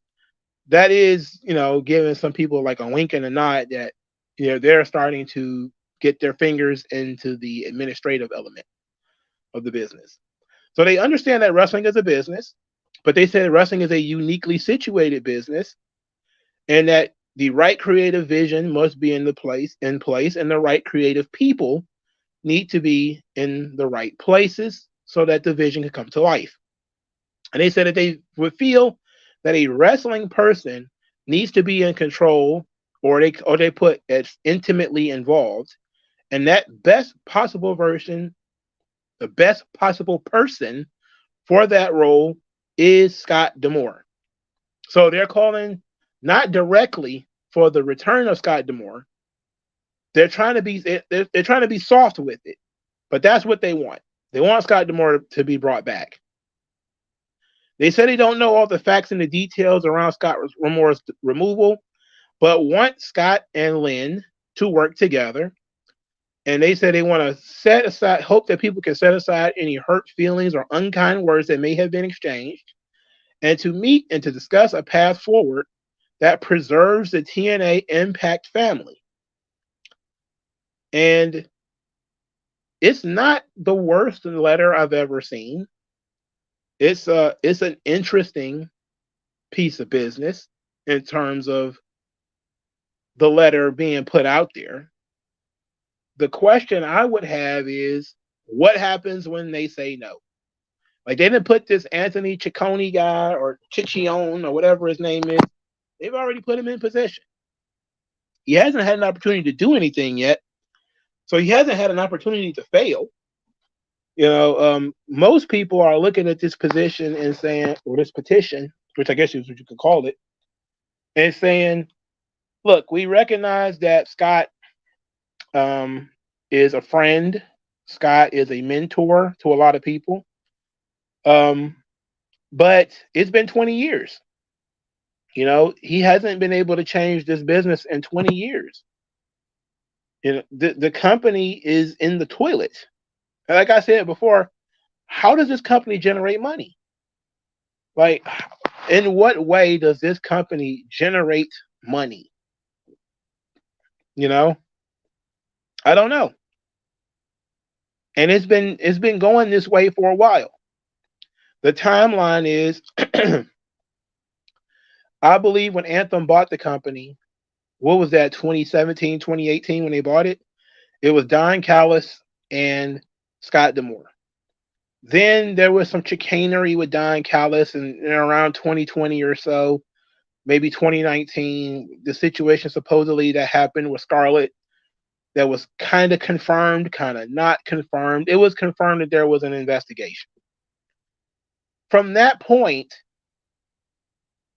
A: that is, giving some people like a wink and a nod that, they're starting to get their fingers into the administrative element of the business. So they understand that wrestling is a business, but they say wrestling is a uniquely situated business, and that the right creative vision must be in place, and the right creative people need to be in the right places so that the vision can come to life. And they said that they would feel that a wrestling person needs to be in control, or they put as intimately involved, and that best possible version, the best possible person for that role is Scott D'Amore. So they're calling not directly for the return of Scott D'Amore. They're trying to be soft with it, but that's what they want. They want Scott D'Amore to be brought back. They said they don't know all the facts and the details around Scott D'Amore's removal, but want Scott and Lynn to work together. And they said they want to hope that people can set aside any hurt feelings or unkind words that may have been exchanged, and to meet and to discuss a path forward that preserves the TNA Impact family. And it's not the worst letter I've ever seen. It's an interesting piece of business in terms of the letter being put out there. The question I would have is, what happens when they say no? Like, they didn't put this Anthony Ciccone guy or Ciccione or whatever his name is. They've already put him in position. He hasn't had an opportunity to do anything yet, so he hasn't had an opportunity to fail. Most people are looking at this position and saying, or this petition, which I guess is what you could call it, and saying, look, we recognize that Scott is a friend. Scott is a mentor to a lot of people. But it's been 20 years. He hasn't been able to change this business in 20 years. The company is in the toilet. And like I said before, how does this company generate money? Like, in what way does this company generate money? I don't know. And it's been going this way for a while. The timeline is, I believe when Anthem bought the company, what was that, 2017, 2018 when they bought it? It was Don Callis and Scott D'Amore. Then there was some chicanery with Don Callis, and around 2020 or so, maybe 2019, the situation supposedly that happened with Scarlett, that was kind of confirmed, kind of not confirmed. It was confirmed that there was an investigation. From that point,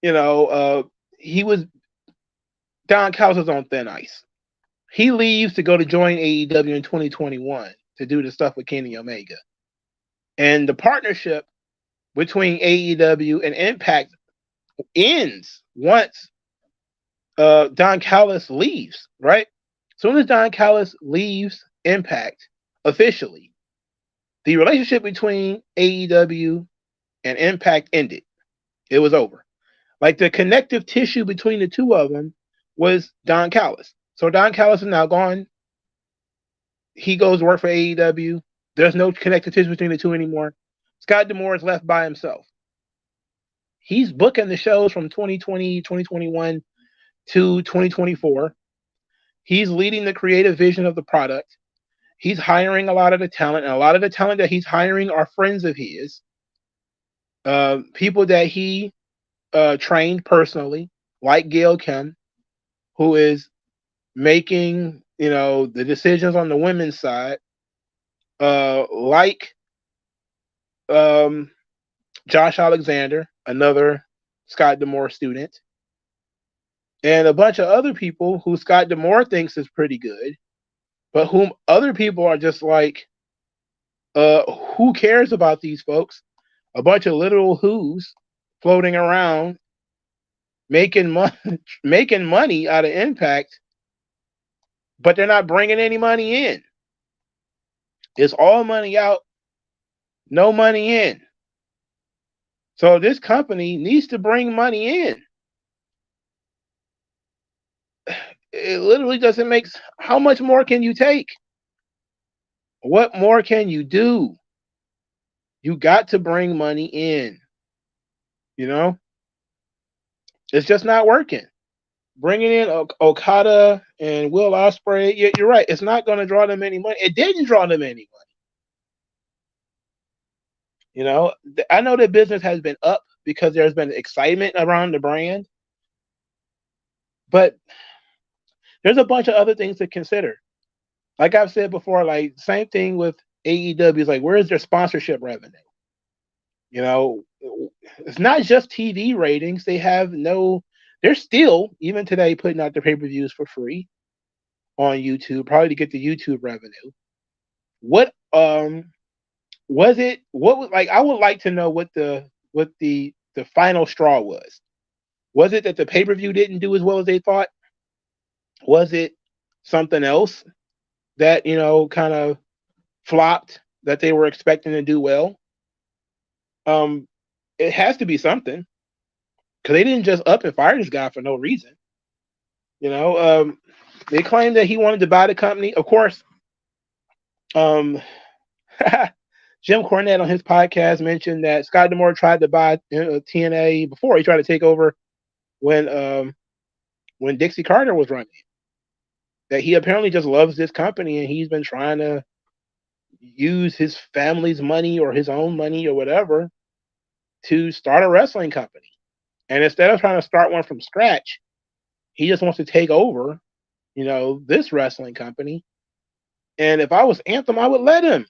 A: Don Callis was on thin ice. He leaves to go to join AEW in 2021 to do the stuff with Kenny Omega. And the partnership between AEW and Impact ends once Don Callis leaves, right? As soon as Don Callis leaves Impact officially, the relationship between AEW and Impact ended. It was over. Like, the connective tissue between the two of them was Don Callis. So Don Callis is now gone. He goes to work for AEW. There's no connective tissue between the two anymore. Scott D'Amore is left by himself. He's booking the shows from 2020, 2021 to 2024. He's leading the creative vision of the product. He's hiring a lot of the talent, and a lot of the talent that he's hiring are friends of his, people that he trained personally, like Gail Kim, who is making the decisions on the women's side, like um, Josh Alexander, another Scott D'Amore student, and a bunch of other people who Scott D'Amore thinks is pretty good, but whom other people are just like, who cares about these folks? A bunch of literal who's floating around making money, making money out of Impact, but they're not bringing any money in. It's all money out, no money in. So this company needs to bring money in. It literally doesn't make. How much more can you take? What more can you do? You got to bring money in. It's just not working. Bringing in Okada and Will Ospreay, you're right. It's not going to draw them any money. It didn't draw them any money. I know the business has been up because there's been excitement around the brand, but there's a bunch of other things to consider. Like I've said before, like same thing with AEW is like, where is their sponsorship revenue? It's not just TV ratings. They're still, even today, putting out their pay-per-views for free on YouTube, probably to get the YouTube revenue. What was it? What was like? I would like to know what the final straw was. Was it that the pay-per-view didn't do as well as they thought? Was it something else that kind of flopped that they were expecting to do well? It has to be something, because they didn't just up and fire this guy for no reason. They claimed that he wanted to buy the company. Of course, Jim Cornette on his podcast mentioned that Scott D'Amore tried to buy TNA before. He tried to take over when Dixie Carter was running. That he apparently just loves this company, and he's been trying to use his family's money or his own money or whatever to start a wrestling company. And instead of trying to start one from scratch, he just wants to take over, this wrestling company. And if I was Anthem, I would let him.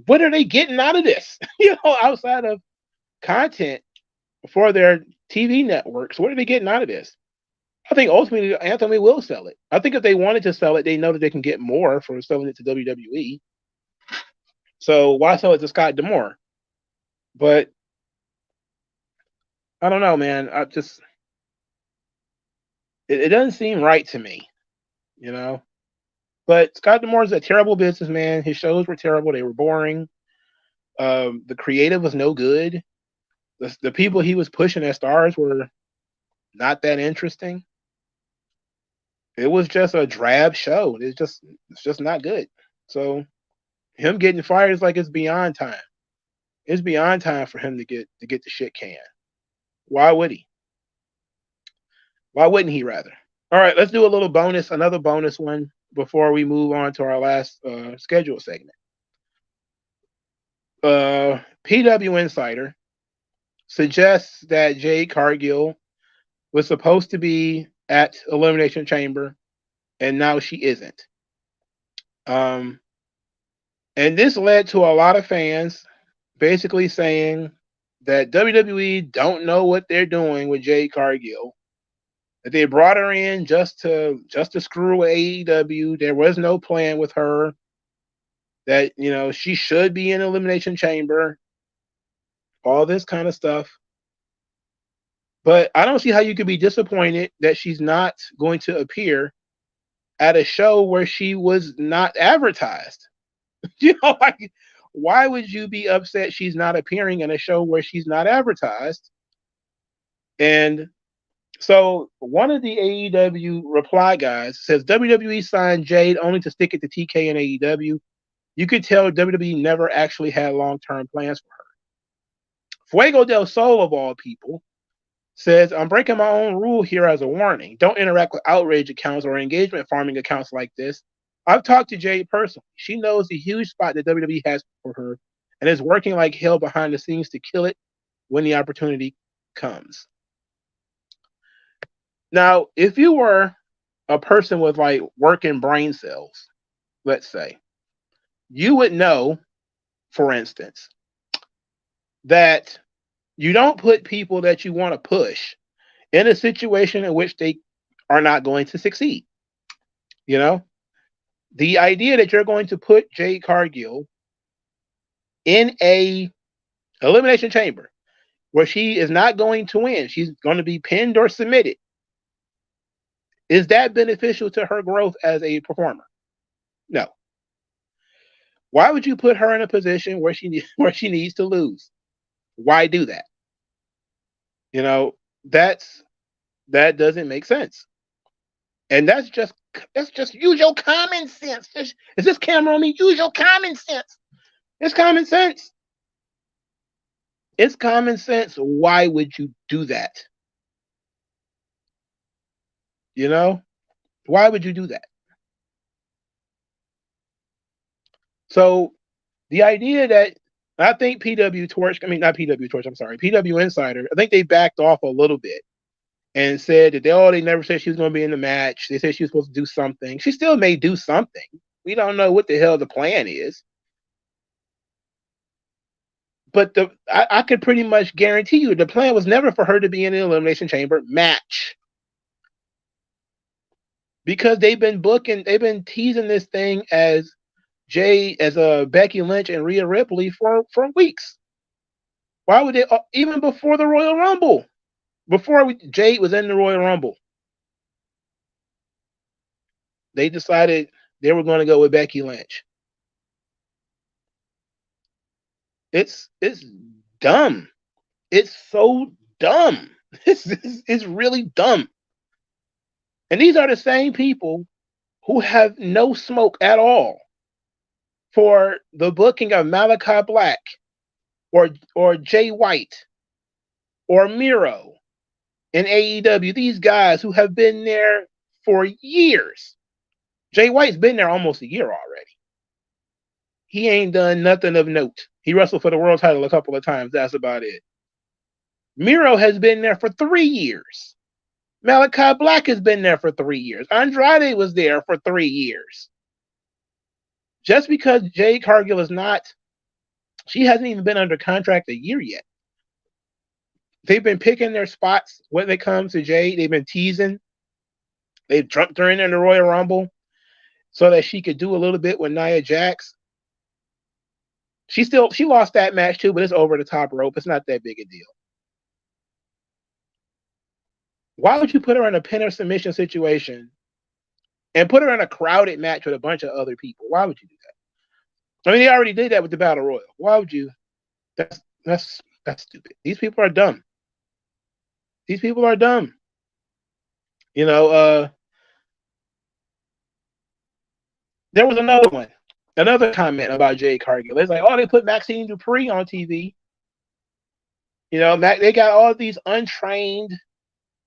A: What are they getting out of this? Outside of content for their TV networks, what are they getting out of this? I think ultimately Anthem will sell it. I think if they wanted to sell it, they know that they can get more for selling it to WWE. So why sell it to Scott D'Amore? But I don't know, man. It doesn't seem right to me, But Scott D'Amore is a terrible businessman. His shows were terrible. They were boring. The creative was no good. The people he was pushing as stars were not that interesting. It was just a drab show. It's just not good. So him getting fired is like it's beyond time. It's beyond time for him to get the shit canned. Why would he? Why wouldn't he rather? All right, let's do another bonus one before we move on to our last schedule segment. PW Insider suggests that Jade Cargill was supposed to be at Elimination Chamber, and now she isn't. And this led to a lot of fans basically saying that WWE don't know what they're doing with Jade Cargill. That they brought her in just to screw with AEW. There was no plan with her. That she should be in Elimination Chamber. All this kind of stuff. But I don't see how you could be disappointed that she's not going to appear at a show where she was not advertised. Why would you be upset she's not appearing in a show where she's not advertised? And so one of the AEW reply guys says WWE signed Jade only to stick it to TK and AEW. You could tell WWE never actually had long-term plans for her. Fuego del Sol, of all people, says, I'm breaking my own rule here as a warning. Don't interact with outrage accounts or engagement farming accounts like this. I've talked to Jade personally. She knows the huge spot that WWE has for her and is working like hell behind the scenes to kill it when the opportunity comes. Now, if you were a person with like working brain cells, let's say, you would know, for instance, that you don't put people that you want to push in a situation in which they are not going to succeed. You know, the idea that you're going to put Jade Cargill in a elimination chamber where she is not going to win, she's going to be pinned or submitted. Is that beneficial to her growth as a performer? No. Why would you put her in a position where she needs to lose? Why do that? You know, that doesn't make sense. And that's just use your common sense. Is this camera on me? Use your common sense. It's common sense. It's common sense. Why would you do that? You know? Why would you do that? So the idea that I think PW Torch, I mean not PW Torch, I'm sorry, PW Insider, I think they backed off a little bit and said that they never said she was going to be in the match. They said she was supposed to do something. She still may do something. We don't know what the hell the plan is. But I could pretty much guarantee you the plan was never for her to be in an Elimination Chamber match. Because they've been teasing this thing as Becky Lynch and Rhea Ripley for weeks. Why would they, even before the Royal Rumble, before Jade was in the Royal Rumble, they decided they were going to go with Becky Lynch. It's dumb. It's so dumb. It's really dumb. And these are the same people who have no smoke at all for the booking of Malachi Black or Jay White or Miro in AEW. These guys who have been there for years. Jay White's been there almost a year already. He ain't done nothing of note. He wrestled for the world title a couple of times. That's about it. Miro has been there for 3 years. Malachi Black has been there for 3 years. Andrade was there for 3 years. Just because Jade Cargill is not, she hasn't even been under contract a year yet. They've been picking their spots when it comes to Jade. They've been teasing. They've drumped her in the Royal Rumble so that she could do a little bit with Nia Jax. She lost that match too, but it's over the top rope. It's not that big a deal. Why would you put her in a pin or submission situation and put her in a crowded match with a bunch of other people? Why would you do that? I mean, they already did that with the Battle Royal. Why would you? That's stupid. These people are dumb. These people are dumb. You know, there was another comment about Jade Cargill. It's like, oh, they put Maxine Dupree on TV. You know, they got all these untrained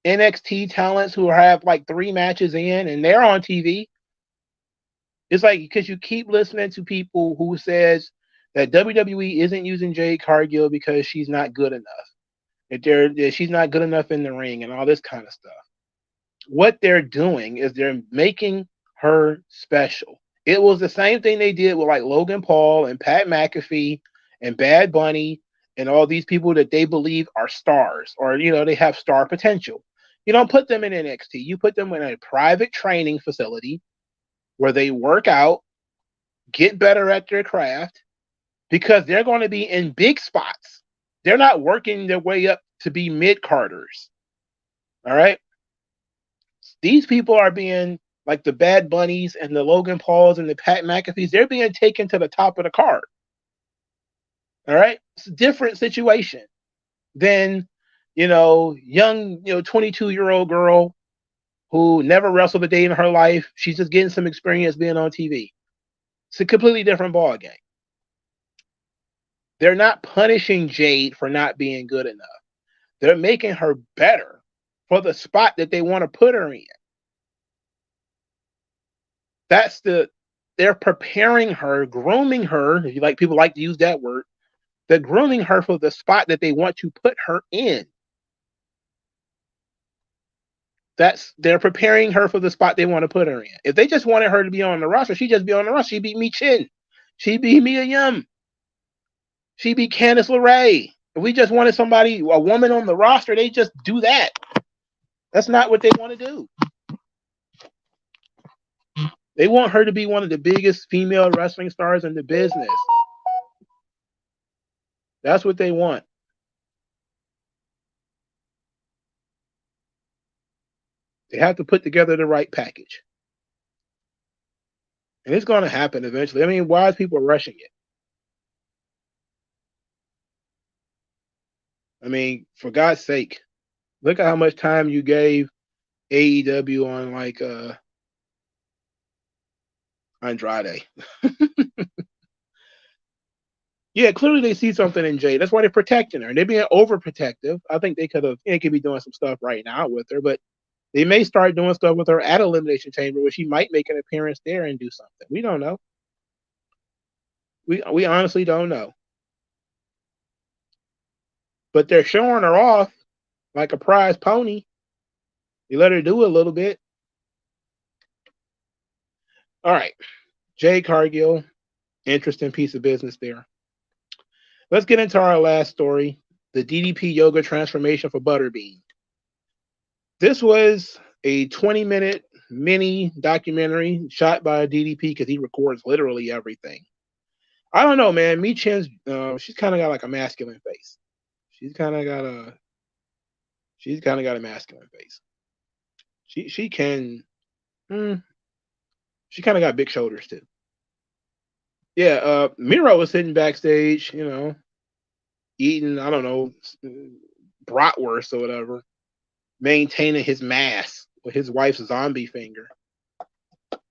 A: NXT talents who have like 3 matches in, and they're on TV. It's like, because you keep listening to people who says that WWE isn't using Jade Cargill because she's not good enough. That she's not good enough in the ring and all this kind of stuff. What they're doing is they're making her special. It was the same thing they did with like Logan Paul and Pat McAfee and Bad Bunny and all these people that they believe are stars, or, you know, they have star potential. You don't put them in NXT. You put them in a private training facility where they work out, get better at their craft, because they're going to be in big spots. They're not working their way up to be mid-carders. All right? These people are being, like the Bad Bunnies and the Logan Pauls and the Pat McAfees, they're being taken to the top of the card. All right? It's a different situation than, you know, young, 22-year-old girl who never wrestled a day in her life. She's just getting some experience being on TV. It's a completely different ball game. They're not punishing Jade for not being good enough. They're making her better for the spot that they want to put her in. They're preparing her, grooming her, if you like, people like to use that word. They're grooming her for the spot that they want to put her in. They're preparing her for the spot they want to put her in. If they just wanted her to be on the roster, she'd just be on the roster. She'd be Mi Chin. She'd be Mia Yim. She'd be Candice LeRae. If we just wanted somebody, a woman on the roster, they just do that. That's not what they want to do. They want her to be one of the biggest female wrestling stars in the business. That's what they want. They have to put together the right package. And it's going to happen eventually. I mean, why is people rushing it? I mean, for God's sake, look at how much time you gave AEW on like Andrade. Yeah, clearly they see something in Jade. That's why they're protecting her. And they're being overprotective. I think they could be doing some stuff right now with her, but they may start doing stuff with her at Elimination Chamber where she might make an appearance there and do something. We don't know. We honestly don't know. But they're showing her off like a prize pony. You let her do a little bit. All right. Jade Cargill, interesting piece of business there. Let's get into our last story, the DDP Yoga transformation for Butterbean. This was a 20-minute mini documentary shot by DDP because he records literally everything. I don't know, man. Mi Chin's, she's kind of got like a masculine face. She's kind of got a masculine face. She kind of got big shoulders too. Yeah, Miro was sitting backstage, eating, I don't know, bratwurst or whatever, maintaining his mask with his wife's zombie finger.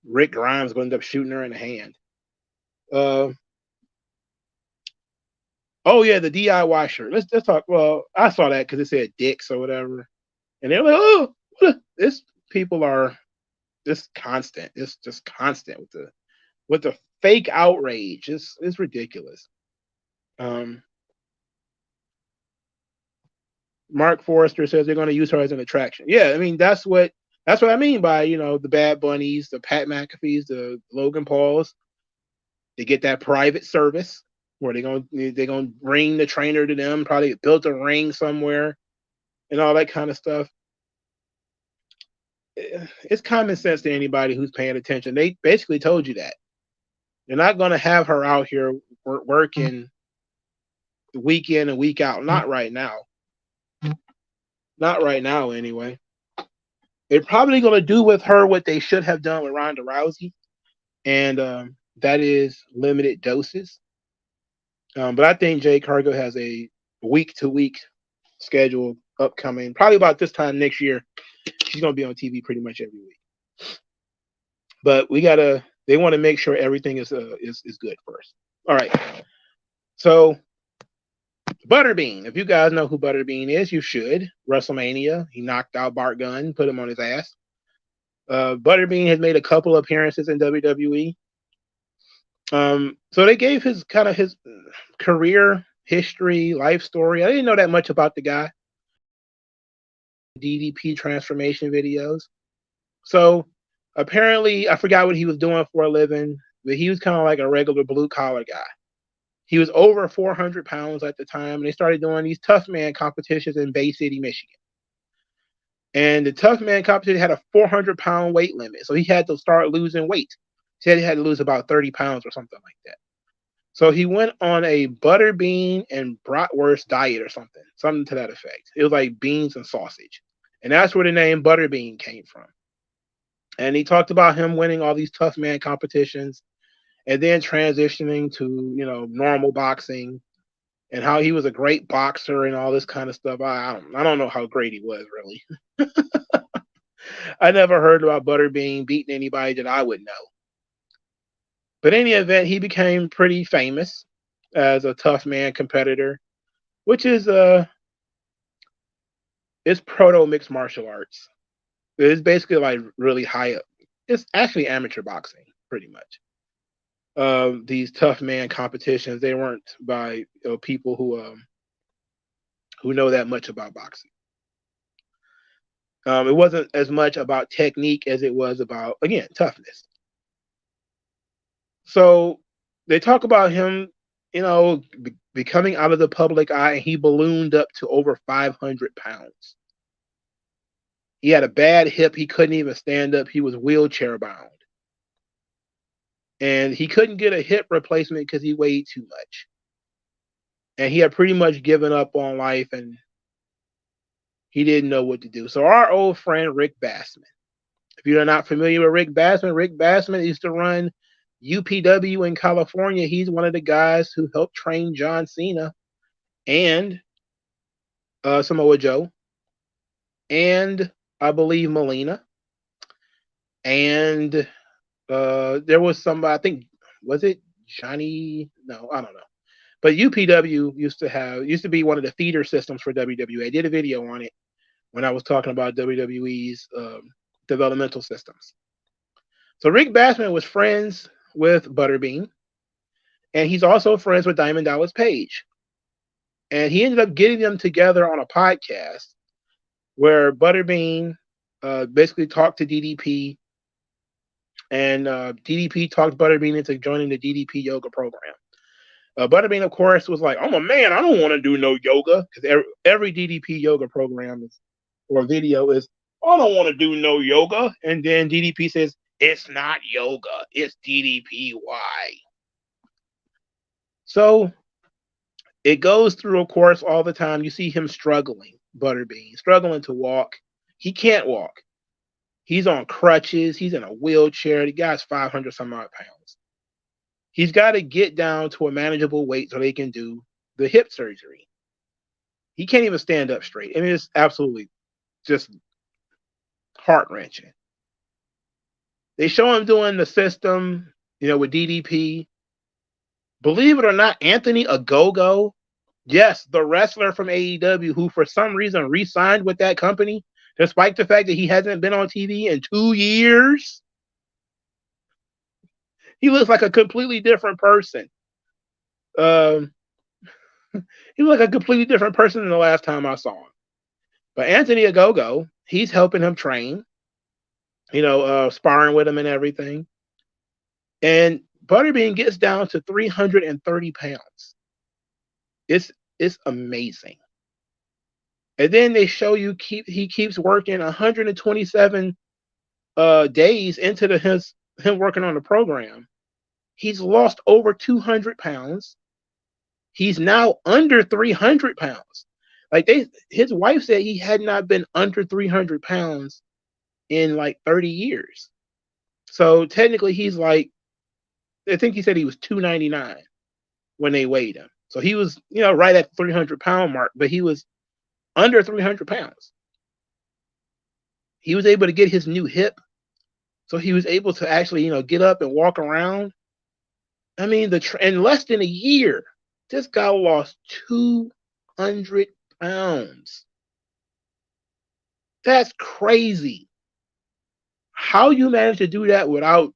A: Rick Grimes going to end up shooting her in the hand. Oh yeah, the DIY shirt. Let's talk. Well, I saw that because it said dicks or whatever, and they're like, "Oh, this people are just constant. It's just constant with the fake outrage. It's ridiculous." Mark Forrester says they're going to use her as an attraction. Yeah, I mean that's what I mean by the Bad Bunnies, the Pat McAfees, the Logan Pauls. They get that private service where they're gonna bring the trainer to them, probably built a ring somewhere, and all that kind of stuff. It's common sense to anybody who's paying attention. They basically told you that they're not going to have her out here working week in and week out. Not right now. Not right now, anyway. They're probably going to do with her what they should have done with Ronda Rousey, and that is limited doses. But I think Jade Cargill has a week-to-week schedule upcoming. Probably about this time next year, she's going to be on TV pretty much every week. But they want to make sure everything is good first. All right. So Butterbean, if you guys know who Butterbean is, you should. WrestleMania, he knocked out Bart Gunn, put him on his ass. Butterbean has made a couple appearances in WWE. So they gave his career history, life story. I didn't know that much about the guy. DDP transformation videos. So apparently, I forgot what he was doing for a living, but he was kind of like a regular blue collar guy. He was over 400 pounds at the time, and they started doing these tough man competitions in Bay City, Michigan. And the tough man competition had a 400-pound weight limit, so he had to start losing weight. He said he had to lose about 30 pounds or something like that. So he went on a butterbean and bratwurst diet or something to that effect. It was like beans and sausage. And that's where the name Butterbean came from. And he talked about him winning all these tough man competitions and then transitioning to, normal boxing and how he was a great boxer and all this kind of stuff. I don't know how great he was, really. I never heard about Butterbean beating anybody that I would know. But in any event, he became pretty famous as a tough man competitor, which is It's proto mixed martial arts. It's basically like really high up. It's actually amateur boxing, pretty much. These tough man competitions, they weren't by people who know that much about boxing. It wasn't as much about technique as it was about, again, toughness. So they talk about him, becoming out of the public eye, and he ballooned up to over 500 pounds. He had a bad hip. He couldn't even stand up. He was wheelchair bound. And he couldn't get a hip replacement because he weighed too much. And he had pretty much given up on life, and he didn't know what to do. So our old friend, Rick Bassman. If you're not familiar with Rick Bassman used to run UPW in California. He's one of the guys who helped train John Cena and Samoa Joe, and I believe Melina. And there was somebody, I think, was it Johnny? No, I don't know. But UPW used to be one of the feeder systems for WWE. I did a video on it when I was talking about WWE's developmental systems. So Rick Bassman was friends with Butterbean, and he's also friends with Diamond Dallas Page. And he ended up getting them together on a podcast where Butterbean basically talked to DDP, and DDP talked Butterbean into joining the DDP yoga program. Butterbean, of course, was like, "I'm a man. I don't want to do no yoga," because every DDP yoga program or video is, "I don't want to do no yoga." And then DDP says, "It's not yoga. It's DDPY." So it goes through, of course, all the time. You see him struggling, Butterbean, struggling to walk. He can't walk. He's on crutches. He's in a wheelchair. The guy's 500 some odd pounds. He's got to get down to a manageable weight so they can do the hip surgery. He can't even stand up straight. I mean, it's absolutely just heart-wrenching. They show him doing the system, with DDP. Believe it or not, Anthony Ogogo, yes, the wrestler from AEW who for some reason re-signed with that company, despite the fact that he hasn't been on TV in 2 years. He looks like a completely different person. He looked like a completely different person than the last time I saw him. But Anthony Ogogo, he's helping him train, sparring with him and everything. And Butterbean gets down to 330 pounds. It's amazing. And then they show you he keeps working 127 days into him working on the program. He's lost over 200 pounds. He's now under 300 pounds. Like his wife said he had not been under 300 pounds in like 30 years. So technically he's like, I think he said he was 299 when they weighed him. So he was, right at 300-pound mark, but he was under 300 pounds. He was able to get his new hip. So he was able to actually, get up and walk around. I mean, in less than a year, this guy lost 200 pounds. That's crazy. How you manage to do that without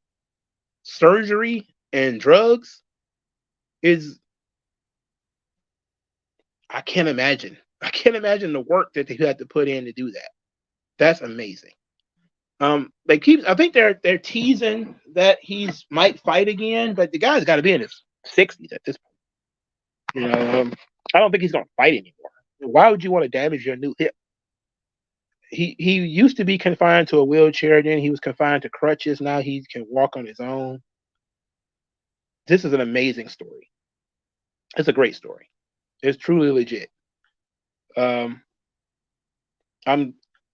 A: surgery and drugs I can't imagine. I can't imagine the work that they had to put in to do that. That's amazing. I think they're teasing that he's might fight again, but the guy's got to be in his 60s at this point. I don't think he's going to fight anymore. Why would you want to damage your new hip? He used to be confined to a wheelchair, then he was confined to crutches. Now he can walk on his own. This is an amazing story. It's a great story. It's truly legit. I'm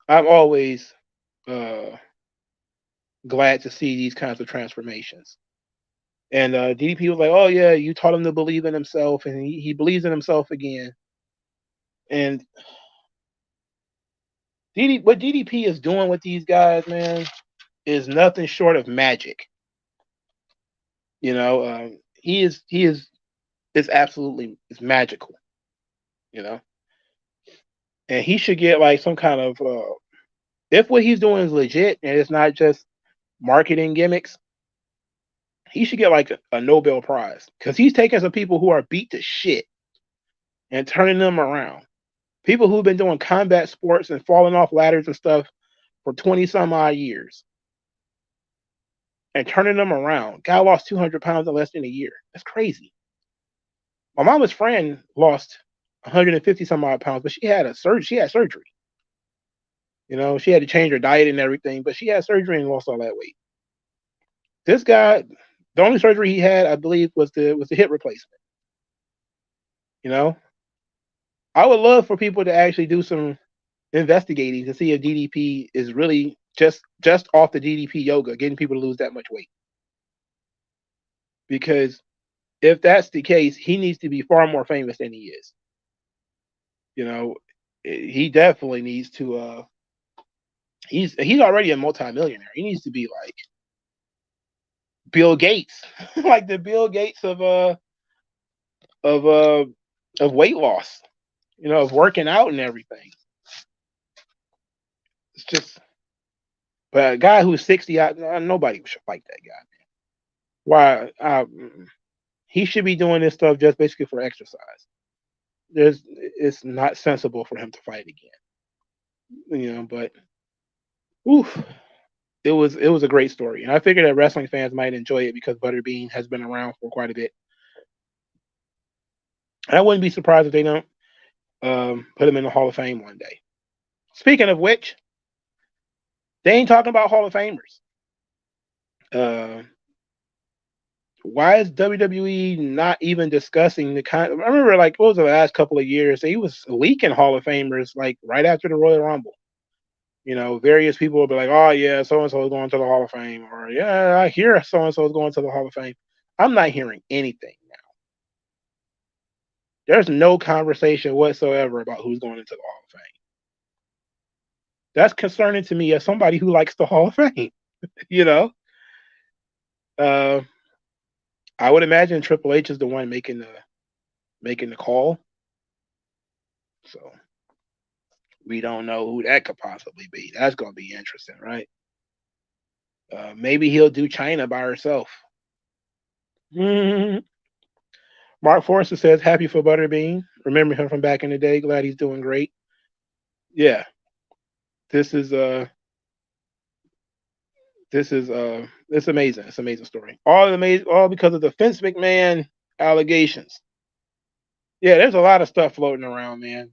A: always glad to see these kinds of transformations. And DDP was like, "Oh yeah, you taught him to believe in himself, and he believes in himself again." And what DDP is doing with these guys, man, is nothing short of magic. He is it's absolutely, it's magical. and he should get like some kind of if what he's doing is legit and it's not just marketing gimmicks, he should get like a Nobel Prize because he's taking some people who are beat to shit and turning them around. People who've been doing combat sports and falling off ladders and stuff for 20 some odd years and turning them around. Guy lost 200 pounds in less than a year. That's crazy. My mama's friend lost 150 some odd pounds, but she had surgery. She had surgery. You know, she had to change her diet and everything, but she had surgery and lost all that weight. This guy, the only surgery he had, I believe, was the hip replacement. You know, I would love for people to actually do some investigating to see if DDP is really just off the DDP yoga, getting people to lose that much weight. Because if that's the case, he needs to be far more famous than he is. You know, he definitely needs to. He's already a multimillionaire. He needs to be like Bill Gates, like the Bill Gates of weight loss. You know, of working out and everything. It's just, but a guy who's 60, nobody should fight that guy. Why? He should be doing this stuff just basically for exercise. It's not sensible for him to fight again. You know, but oof, it was a great story, and I figured that wrestling fans might enjoy it because Butterbean has been around for quite a bit. And I wouldn't be surprised if they don't put him in the Hall of Fame one day. Speaking of which, they ain't talking about Hall of Famers. Why is WWE not even discussing the kind? I remember, like, what was the last couple of years? He was leaking Hall of Famers like right after the Royal Rumble. You know, various people will be like, "Oh yeah, so and so is going to the Hall of Fame," or "Yeah, I hear so and so is going to the Hall of Fame." I'm not hearing anything now. There's no conversation whatsoever about who's going into the Hall of Fame. That's concerning to me as somebody who likes the Hall of Fame. You know, I would imagine Triple H is the one making the call. So we don't know who that could possibly be. That's going to be interesting, right? Maybe he'll do China by herself. Mark Forster says, happy for Butterbean. Remember him from back in the day. Glad he's doing great. Yeah. This is it's amazing. It's an amazing story. All because of the Vince McMahon allegations. Yeah, there's a lot of stuff floating around, man.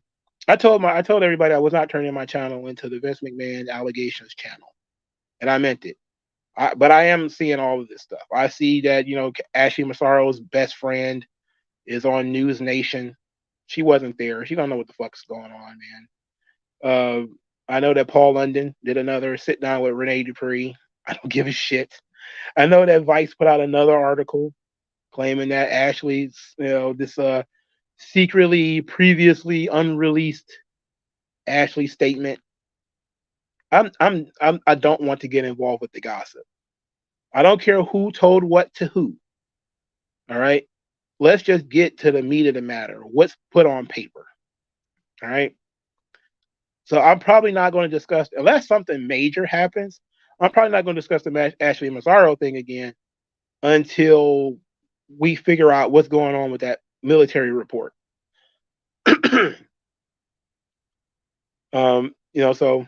A: I told everybody I was not turning my channel into the Vince McMahon allegations channel, and I meant it. But I am seeing all of this stuff. I see that, you know, Ashley Massaro's best friend is on News Nation. She wasn't there. She don't know what the fuck's going on, man. I know that Paul London did another sit down with Renee Dupree. I don't give a shit. I know that Vice put out another article claiming that Ashley's, you know, this secretly previously unreleased Ashley statement. I don't want to get involved with the gossip. I don't care who told what to who. All right. Let's just get to the meat of the matter. What's put on paper. All right. So I'm probably not going to discuss, unless something major happens, I'm probably not going to discuss the Ashley Massaro thing again until we figure out what's going on with that military report. You know, so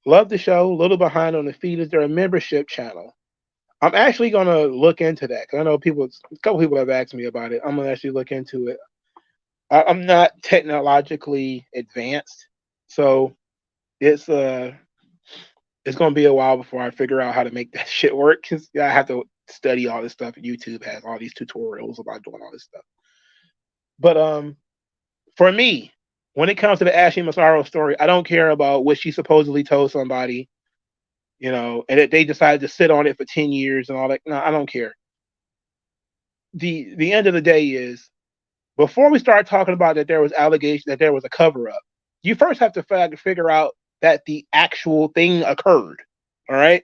A: love the show. A little behind on the feed. Is there a membership channel? I'm actually going to look into that because I know a couple people have asked me about it. I'm going to actually look into it. I'm not technologically advanced, so it's going to be a while before I figure out how to make that shit work because I have to study all this stuff. YouTube has all these tutorials about doing all this stuff. But for me, when it comes to the Ashley Massaro story, I don't care about what she supposedly told somebody, you know, and that they decided to sit on it for 10 years and all that. No, I don't care. The end of the day is, before we start talking about that there was allegation that there was a cover up, you first have to figure out that the actual thing occurred. All right.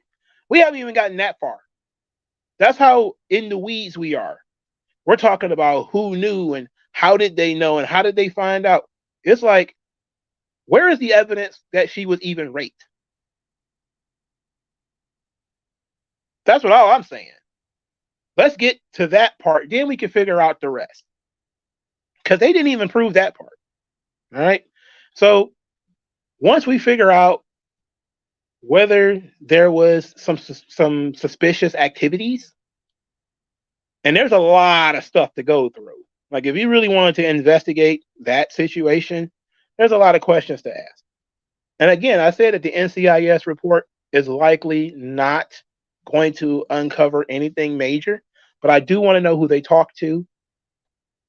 A: We haven't even gotten that far. That's how in the weeds we are. We're talking about who knew and how did they know and how did they find out. It's like Where is the evidence that she was even raped? That's what all I'm saying. Let's get to that part, then we can figure out the rest. Because they didn't even prove that part. All right. So once we figure out whether there was some suspicious activities, and there's a lot of stuff to go through. Like if you really wanted to investigate that situation, there's a lot of questions to ask. And again, I said that the NCIS report is likely not going to uncover anything major, but I do want to know who they talked to,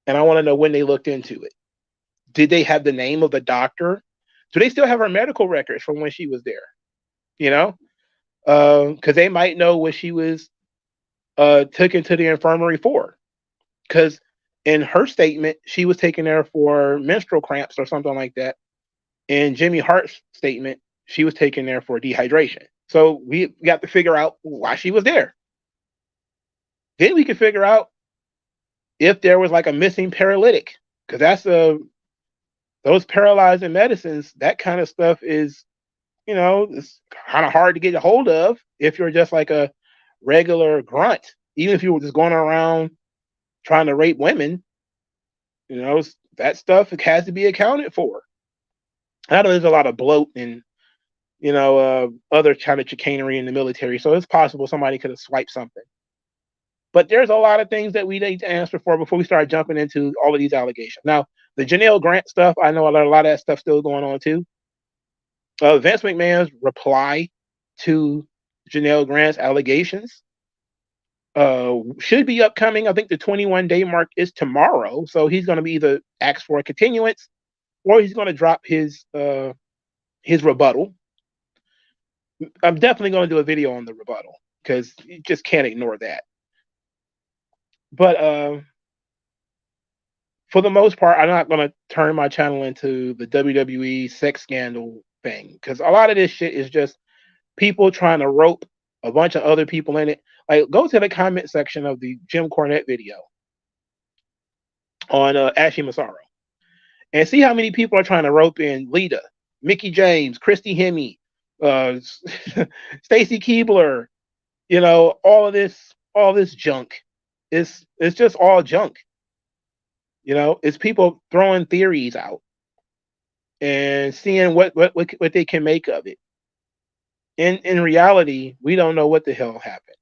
A: and I want to know when they looked into it. Did they have the name of the doctor? Do they still have her medical records from when she was there? You know, because they might know what she was taken to the infirmary for. Because in her statement, she was taken there for menstrual cramps or something like that. In Jimmy Hart's statement, she was taken there for dehydration. So we got to figure out why she was there. Then we can figure out if there was like a missing paralytic, because that's those paralyzing medicines. That kind of stuff is, it's kind of hard to get a hold of if you're just like a regular grunt. Even if you were just going around trying to rape women, that stuff has to be accounted for. I know there's a lot of bloat and other kind of chicanery in the military, so it's possible somebody could have swiped something. But there's a lot of things that we need to answer for before we start jumping into all of these allegations. Now, the Janelle Grant stuff, I know a lot of that stuff still going on too. Vince McMahon's reply to Janelle Grant's allegations should be upcoming. I think the 21-day mark is tomorrow, so he's going to be either asked for a continuance or he's going to drop his rebuttal. I'm definitely going to do a video on the rebuttal because you just can't ignore that. But for the most part, I'm not going to turn my channel into the WWE sex scandal thing, because a lot of this shit is just people trying to rope a bunch of other people in it. Like, go to the comment section of the Jim Cornette video on Ashley Massaro and see how many people are trying to rope in Lita, Mickey James, Christy Hemme, Stacy Keibler, all this junk. It's just all junk. It's people throwing theories out and seeing what they can make of it. In reality, we don't know what the hell happened.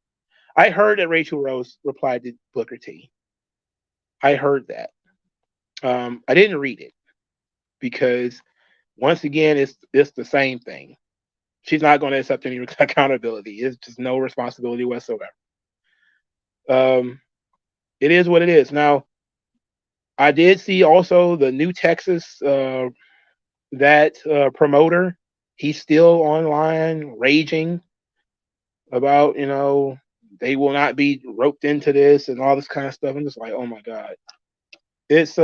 A: I heard that Rachel Rose replied to Booker T. I heard that. I didn't read it because, once again, it's the same thing. She's not going to accept any accountability. It's just no responsibility whatsoever. It is what it is. Now, I did see also the New Texas that promoter. He's still online raging about, they will not be roped into this and all this kind of stuff. I'm just like, oh my God. It's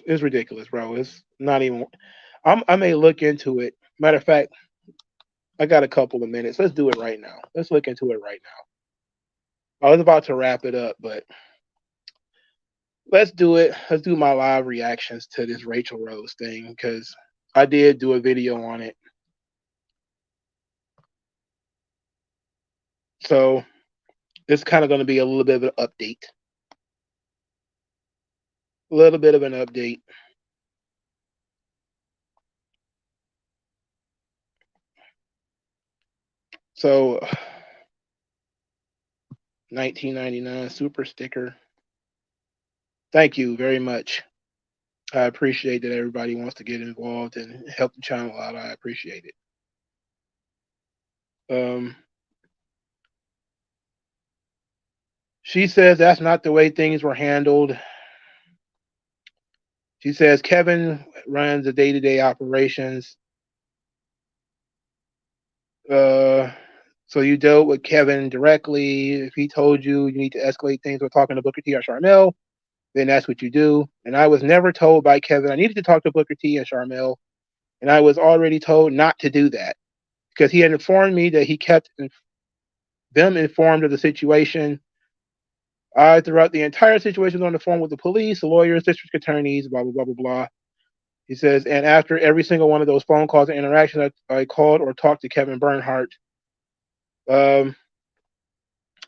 A: ridiculous, bro. It's not even. I may look into it. Matter of fact, I got a couple of minutes. Let's do it right now. Let's look into it right now. I was about to wrap it up, but let's do it. Let's do my live reactions to this Rachel Rose thing, because I did do a video on it. So it's kind of going to be a little bit of an update. A little bit of an update. So 1999 super sticker. Thank you very much. I appreciate that everybody wants to get involved and help the channel out. I appreciate it. She says that's not the way things were handled. She says Kevin runs the day-to-day operations. So you dealt with Kevin directly. If he told you you need to escalate things with talking to Booker T or Sharmell, then that's what you do. And I was never told by Kevin I needed to talk to Booker T and Sharmell, and I was already told not to do that because he had informed me that he kept them informed of the situation. Throughout the entire situation, was on the phone with the police, the lawyers, district attorneys, blah, blah, blah, blah, blah. He says, and after every single one of those phone calls and interactions, I called or talked to Kevin Bernhardt. Then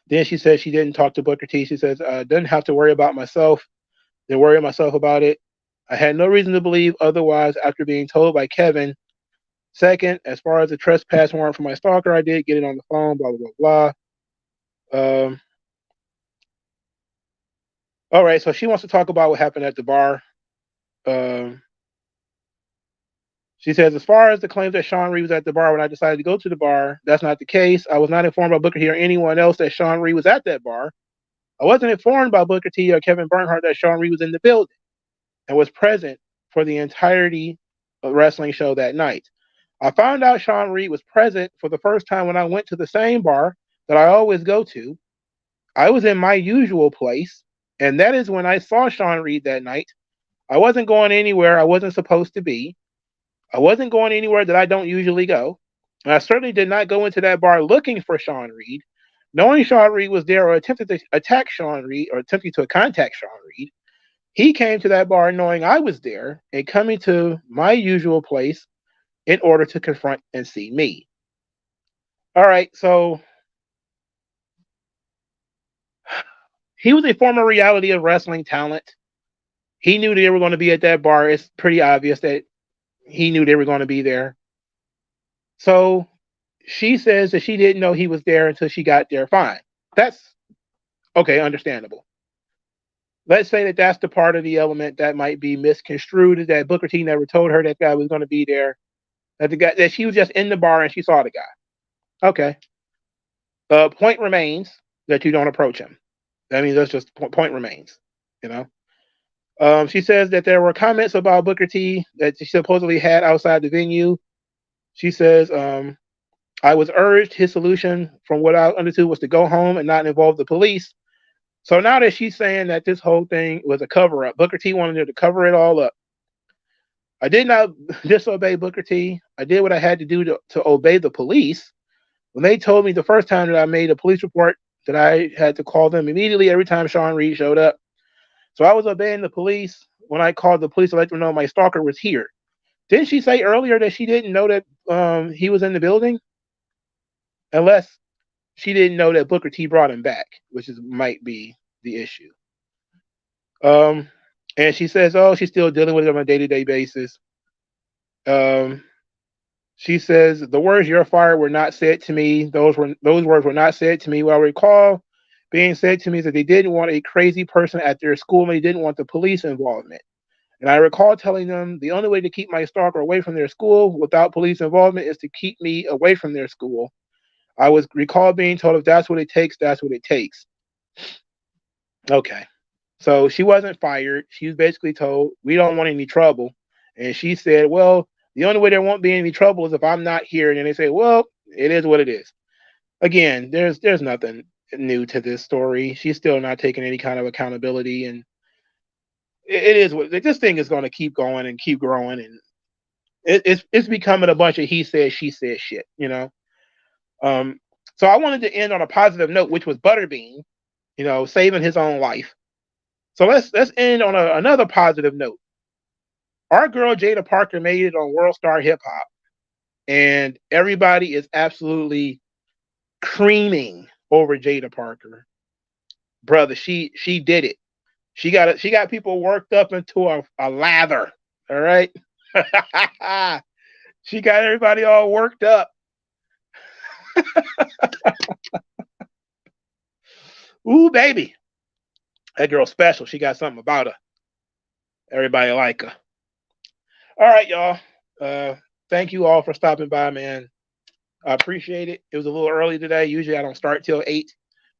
A: she says she didn't talk to Booker T. She says, I didn't have to worry about myself. Didn't worry myself about it. I had no reason to believe otherwise after being told by Kevin. Second, as far as the trespass warrant for my stalker, I did get it on the phone, blah, blah, blah, blah. All right, so she wants to talk about what happened at the bar. She says, as far as the claims that Sean Reed was at the bar when I decided to go to the bar, that's not the case. I was not informed by Booker T or anyone else that Sean Reed was at that bar. I wasn't informed by Booker T or Kevin Bernhardt that Sean Reed was in the building and was present for the entirety of the wrestling show that night. I found out Sean Reed was present for the first time when I went to the same bar that I always go to. I was in my usual place, and that is when I saw Sean Reed that night. I wasn't going anywhere I wasn't supposed to be. I wasn't going anywhere that I don't usually go. And I certainly did not go into that bar looking for Sean Reed. Knowing Sean Reed was there or attempted to attack Sean Reed or attempting to contact Sean Reed, he came to that bar knowing I was there and coming to my usual place in order to confront and see me. All right, so he was a former reality of wrestling talent. He knew they were going to be at that bar. It's pretty obvious that he knew they were going to be there. So she says that she didn't know he was there until she got there. Fine. That's okay, understandable. Let's say that that's the part of the element that might be misconstrued, that Booker T never told her that guy was going to be there, that she was just in the bar and she saw the guy. Okay. Point remains that you don't approach him. I mean, that's just point remains, you know. She says that there were comments about Booker T that she supposedly had outside the venue. She says, I was urged his solution from what I understood was to go home and not involve the police. So now that she's saying that this whole thing was a cover up, Booker T wanted her to cover it all up. I did not disobey Booker T. I did what I had to do to obey the police. When they told me the first time that I made a police report that I had to call them immediately every time Sean Reed showed up. So I was obeying the police when I called the police to let them know my stalker was here. Didn't she say earlier that she didn't know that he was in the building? Unless she didn't know that Booker T brought him back, which might be the issue. And she says, oh, she's still dealing with it on a day-to-day basis. She says, the words "you're fired" were not said to me. Those words were not said to me. What I recall being said to me is that they didn't want a crazy person at their school and they didn't want the police involvement. And I recall telling them the only way to keep my stalker away from their school without police involvement is to keep me away from their school. I recall being told if that's what it takes, that's what it takes. Okay. So she wasn't fired. She was basically told, we don't want any trouble. And she said, well, the only way there won't be any trouble is if I'm not here. And then they say, well, it is what it is. Again, there's nothing new to this story. She's still not taking any kind of accountability. And it is what this thing is going to keep going and keep growing. And it's becoming a bunch of he said, she said shit, you know? So I wanted to end on a positive note, which was Butterbean, you know, saving his own life. So let's end on another positive note. Our girl Jada Parker made it on World Star Hip Hop, and everybody is absolutely creaming over Jada Parker. Brother, she did it. She got people worked up into a lather. All right. She got everybody all worked up. Ooh, baby. That girl's special. She got something about her. Everybody like her. All right, y'all. Thank you all for stopping by, man. I appreciate it. It was a little early today. Usually I don't start till 8.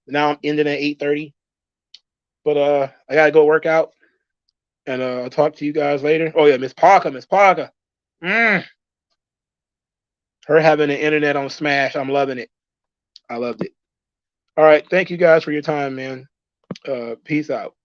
A: Now I'm ending at 8:30. But I gotta go work out. And I'll talk to you guys later. Oh yeah, Miss Parker. Her having the internet on Smash. I'm loving it. I loved it. All right. Thank you guys for your time, man. Peace out.